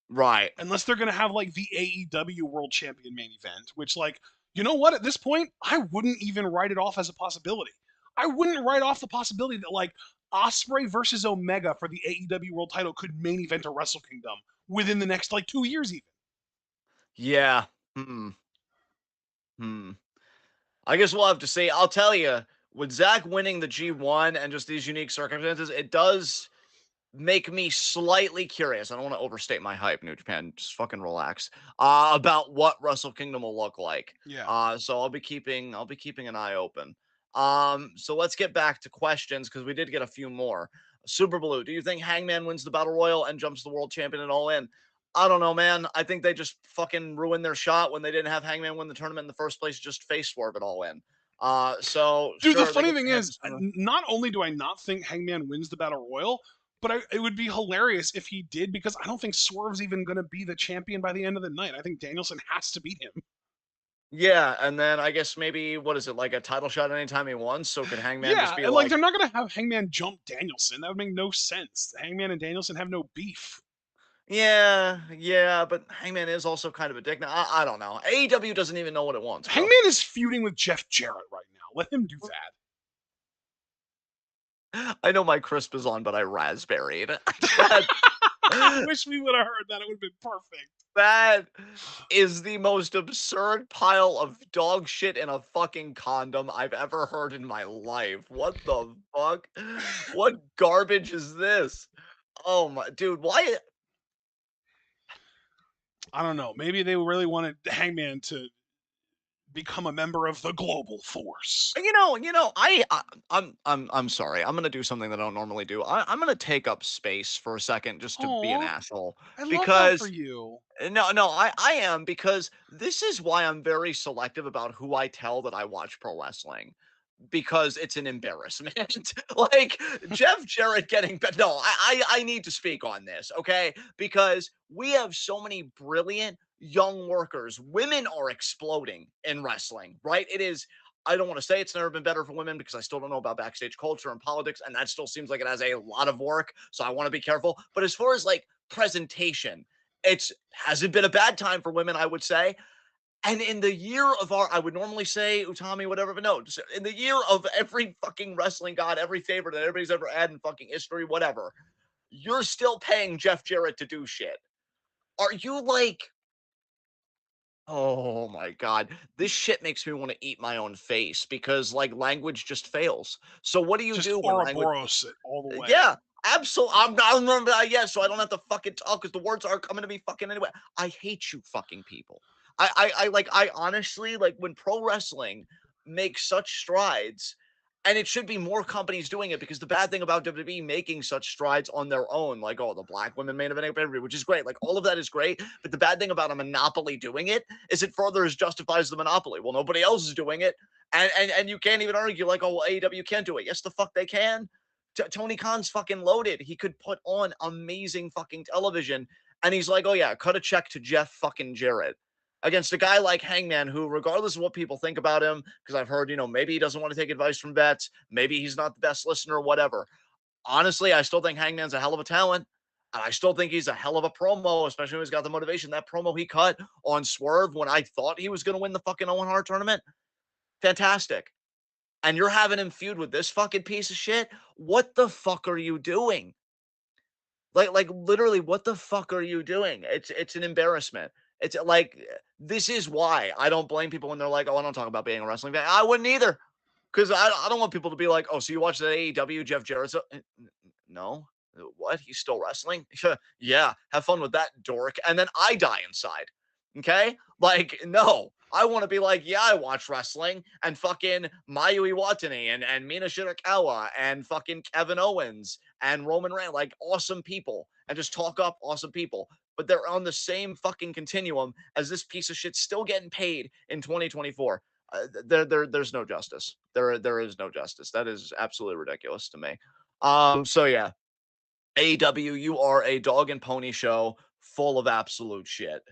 Right. Unless they're gonna have like the AEW World Champion main event, which like, you know what? At this point, I wouldn't even write it off as a possibility. I wouldn't write off the possibility that like Osprey versus Omega for the AEW World Title could main event a Wrestle Kingdom within the next like 2 years, even. Yeah. Hmm. Hmm. I guess we'll have to see. I'll tell you, with Zach winning the G1 and just these unique circumstances, it does make me slightly curious. I don't want to overstate my hype, New Japan. Just fucking relax. About what Wrestle Kingdom will look like. Yeah. So I'll be keeping an eye open. So let's get back to questions because we did get a few more. Super Blue, do you think Hangman wins the Battle Royal and jumps the world champion at All In? I don't know, man. I think they just fucking ruined their shot when they didn't have Hangman win the tournament in the first place, just face swerve it all in. So Dude, the sure, they funny get thing the hand is, to sort of. not only do I not think Hangman wins the Battle Royal, but it would be hilarious if he did, because I don't think Swerve's even going to be the champion by the end of the night. I think Danielson has to beat him. Yeah, and then I guess maybe what is it, like a title shot anytime he wants? So could Hangman just Yeah, be and like like, they're not going to have Hangman jump Danielson. That would make no sense. Hangman and Danielson have no beef. yeah, yeah, but Hangman is also kind of a dick. Now, I don't know. AEW doesn't even know what it wants, bro. Hangman is feuding with Jeff Jarrett right now. Let him do I know my crisp is on, but I raspberried. that. that I wish we would have heard that. It would have been perfect. that is the most absurd pile of dog shit in a fucking condom I've ever heard in my life. What the fuck? What garbage is this? Oh my dude, why I don't know. Maybe they really wanted Hangman to become a member of the global force. I'm sorry. I'm gonna do something that I don't normally do. I'm gonna take up space for a second just to be an Aw, asshole I love that for because you. no, I am because this is why I'm very selective about who I tell that I watch pro wrestling because it's an embarrassment. Like Jeff Jarrett getting no, I need to speak on this, okay? Because we have so many brilliant young workers. Women are exploding in wrestling, right? It is I don't want to say it's never been better for women because I still don't know about backstage culture and politics, and that still seems like it has a lot of work. So I want to be careful. But as far as like presentation, it's hasn't been a bad time for women, I would say. And in the year of our, I would normally say Utami, whatever, but no, in the year of every fucking wrestling god, every favorite that everybody's ever had in fucking history, whatever, you're still paying Jeff Jarrett to do shit. Are you like, oh my God, this shit makes me want to eat my own face because like language just fails. So what do you Just do when language Ouroboros it all the way. yeah, absolutely. I'm remember that. Yeah, so I don't have to fucking talk because the words are coming to me fucking anyway. I hate you, fucking people. I honestly like when pro wrestling makes such strides, and it should be more companies doing it because the bad thing about WWE making such strides on their own, like oh the black women main event, which is great, like all of that is great. But the bad thing about a monopoly doing it is it further justifies the monopoly. Well, nobody else is doing it, and you can't even argue like oh well, AEW can't do it. Yes, the fuck they can. Tony Khan's fucking loaded. He could put on amazing fucking television. And he's like, oh, yeah, cut a check to Jeff fucking Jarrett against a guy like Hangman, who, regardless of what people think about him, because I've heard, maybe he doesn't want to take advice from vets, maybe he's not the best listener, whatever. Honestly, I still think Hangman's a hell of a talent. And I still think he's a hell of a promo, especially when he's got the motivation. That promo he cut on Swerve when I thought he was going to win the fucking Owen Hart tournament, fantastic. And you're having him feud with this fucking piece of shit? What the fuck are you doing? Like literally, what the fuck are you doing? It's an embarrassment. It's like this is why I don't blame people when they're like, "Oh, I don't talk about being a wrestling fan." I wouldn't either, because I don't want people to be like, "Oh, so you watch the AEW Jeff Jarrett?" No, what? He's still wrestling? Yeah, have fun with that, dork. And then I die inside. Okay, like no. I want to be like, yeah, I watch wrestling and fucking Mayu Iwatani and Mina Shirakawa and fucking Kevin Owens and Roman Reigns, like awesome people, and just talk up awesome people. But they're on the same fucking continuum as this piece of shit still getting paid in 2024. There's no justice. There is no justice. That is absolutely ridiculous to me. So yeah, AEW, you are a dog and pony show full of absolute shit.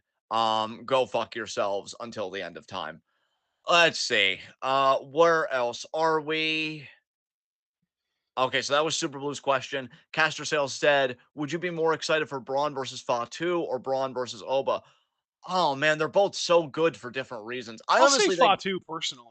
Go fuck yourselves until the end of time. Let's see. Where else are we? Okay, so that was Super Blue's question. Caster Sales said, "Would you be more excited for Braun versus Fatu or Braun versus Oba?" Oh man, they're both so good for different reasons. I I'll say honestly think Fatu personally.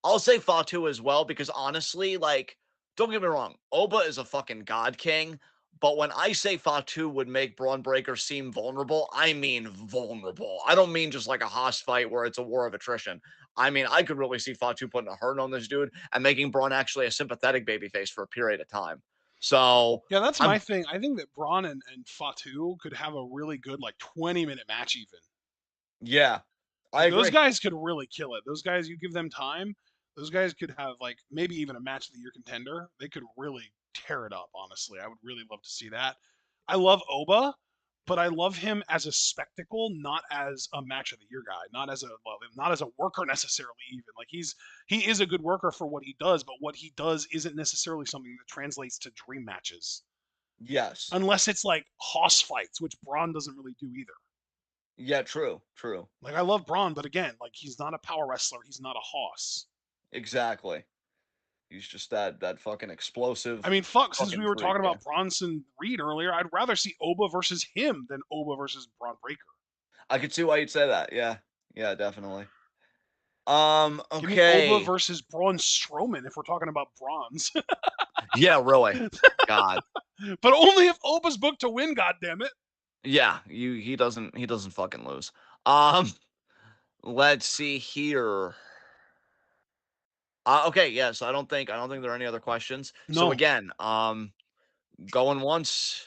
I'll say Fatu as well because honestly, like, don't get me wrong, Oba is a fucking god king. But when I say Fatu would make Braun Breaker seem vulnerable, I mean vulnerable. I don't mean just like a Haas fight where it's a war of attrition. I mean, I could really see Fatu putting a hurt on this dude and making Braun actually a sympathetic babyface for a period of time. So Yeah, that's I'm my thing. I think that Braun and Fatu could have a really good like 20-minute match even. yeah, I Like those agree. guys could really kill it. Those guys, you give them time, those guys could have like maybe even a match of the year contender. They could really tear it up, honestly. I would really love to see that. I love Oba, but I love him as a spectacle, not as a match of the year guy, not as a worker necessarily. Even like he is a good worker for what he does, but what he does isn't necessarily something that translates to dream matches, Yes. unless it's like hoss fights, which Braun doesn't really do either. Yeah, true. True. Like I love Braun, but again, like he's not a power wrestler. He's not a hoss. Exactly. He's just that fucking I explosive mean, fuck. Since fucking we were freak. talking Yeah. about Bronson Reed earlier, I'd rather see Oba versus him than Oba versus Braun Breaker. I could see why you'd say that. Yeah. Yeah, definitely. Give me Oba Okay. versus Braun Strowman if we're talking about bronze. Yeah, really. God. But only if Oba's booked to win, goddammit. Yeah, he doesn't fucking lose. Um, let's see here. Okay, yeah, so I don't think there are any other questions. So No. again, going once,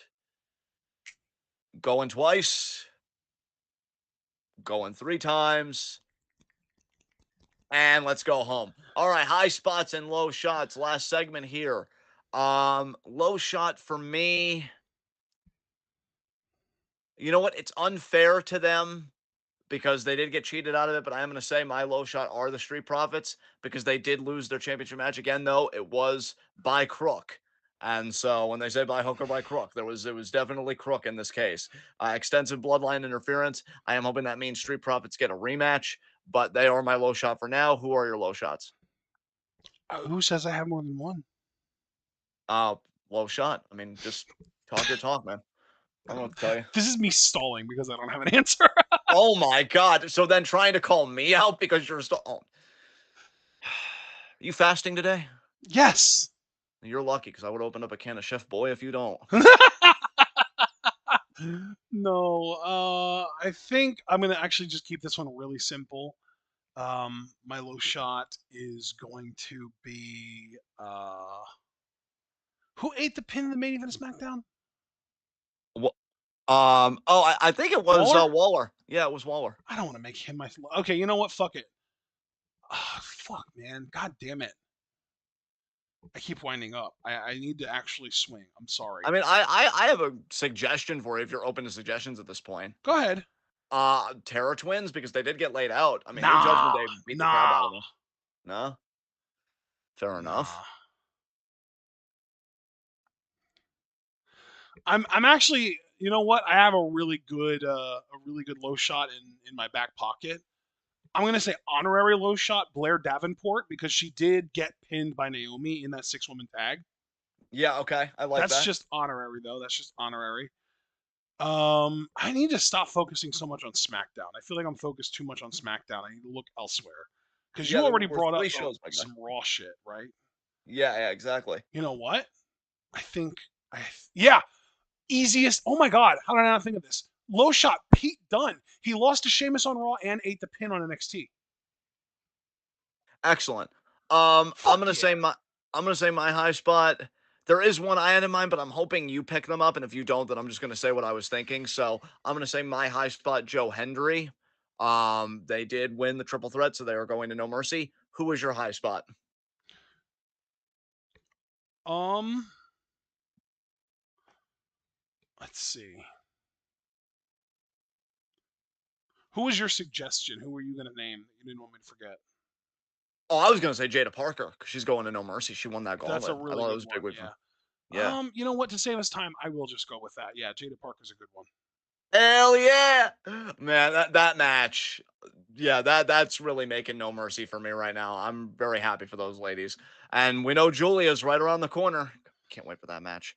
going twice, going three times, and let's go home. All right, high spots and low shots. Last segment here. Low shot for me. You know what? It's unfair to them because they did get cheated out of it, but I am going to say my low shot are the Street Profits because they did lose their championship match again, though it was by crook. And so when they say by hook or by crook, it was definitely crook in this case. Extensive bloodline interference. I am hoping that means Street Profits get a rematch, but they are my low shot for now. Who are your low shots? Who says I have more than one? Uh, Low shot. I mean, just talk your talk, man. I don't know what to tell you. This is me stalling because I don't have an answer. Oh my god! So then trying to call me out because you're still. Oh. You fasting today? Yes. You're lucky because I would open up a can of Chef Boy if you don't. No, I think I'm gonna actually just keep this one really simple. My low shot is going to be who ate the pin in the main event of SmackDown? Oh, I think it was Waller? Waller. Yeah, it was Waller. I don't want to make him my. Okay, you know what? Fuck it. Fuck, man. God damn it. I keep winding up. I need to actually swing. I'm sorry. I mean, I have a suggestion for you if you're open to suggestions at this point. Go ahead. Terror Twins because they did get laid out. I mean, New Judgment Nah, Day beat the crap nah, out of them. No, fair enough. nah. I'm actually. You know what? I have a really good low shot in my back pocket. I'm gonna say honorary low shot Blair Davenport because she did get pinned by Naomi in that 6-woman tag. Yeah, okay, I like That's that. just honorary though. That's just honorary. I need to stop focusing so much on SmackDown. I feel like I'm focused too much on SmackDown. I need to look elsewhere. Because Yeah, you there already were brought up three shows, my guy. some Raw shit, right? Yeah, yeah, exactly. You know what? I think yeah, easiest. Oh my god, how did I not think of this? Low shot Pete Dunne. He lost to Sheamus on Raw and ate the pin on NXT. Excellent. I'm Fuck gonna yeah. say my high spot. There is one I had in mind, but I'm hoping you pick them up. And if you don't, then I'm just gonna say what I was thinking. So I'm gonna say my high spot, Joe Hendry. They did win the triple threat, so they are going to No Mercy. Who was your high spot? Um, let's see. Who was your suggestion? Who were you gonna name that you didn't want me to forget? Oh, I was gonna say Jada Parker because she's going to No Mercy. She won that That's a gauntlet. I really thought it good was a big one. win Yeah. for. Yeah. You know what? To save us time, I will just go with that. Yeah, Jada Parker's a good one. Hell yeah, man! That match, yeah, that's really making No Mercy for me right now. I'm very happy for those ladies, and we know Julia's right around the corner. Can't wait for that match.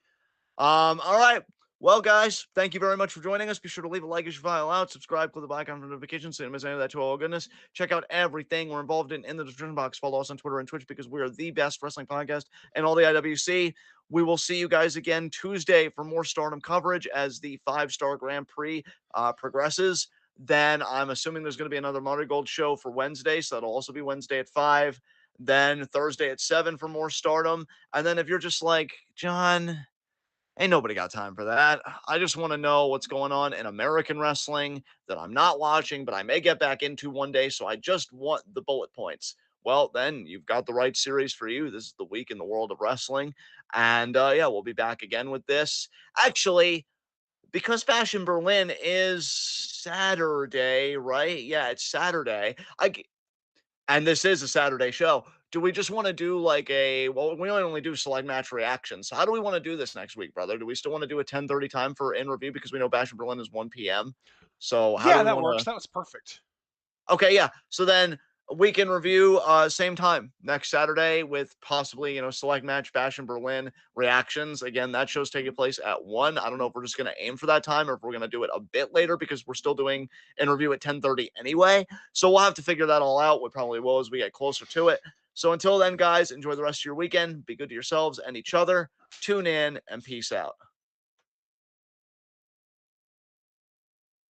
All right. Well, guys, thank you very much for joining us. Be sure to leave a like as you file out, subscribe, click the bell icon for notifications so you don't miss any of that to all goodness. Check out everything we're involved in the description box. Follow us on Twitter and Twitch because we are the best wrestling podcast in all the IWC. We will see you guys again Tuesday for more Stardom coverage as the 5-star Grand Prix progresses. Then I'm assuming there's going to be another Monterey Gold show for Wednesday, so that'll also be Wednesday at 5. Then Thursday at 7 for more Stardom. And then if you're just like, John, ain't nobody got time for that. I just want to know what's going on in American wrestling that I'm not watching, but I may get back into one day. So I just want the bullet points. Well, then you've got the right series for you. This is the week in the world of wrestling. And yeah, we'll be back again with this. Actually, because Fashion Berlin is Saturday, right? Yeah, it's Saturday. And this is a Saturday show. Do we just want to do like well, we only do select match reactions. So how do we want to do this next week, brother? Do we still want to do a 10:30 time for in review because we know Bash in Berlin is 1 p.m. So how do Yeah, we that want works. to? That was perfect. Okay, yeah. So then a week in review, same time next Saturday with possibly select match Bash in Berlin reactions. Again, that show's taking place at 1. I don't know if we're just gonna aim for that time or if we're gonna do it a bit later because we're still doing in review at 10:30 anyway. So we'll have to figure that all out. We probably will as we get closer to it. So until then, guys, enjoy the rest of your weekend. Be good to yourselves and each other. Tune in and peace out.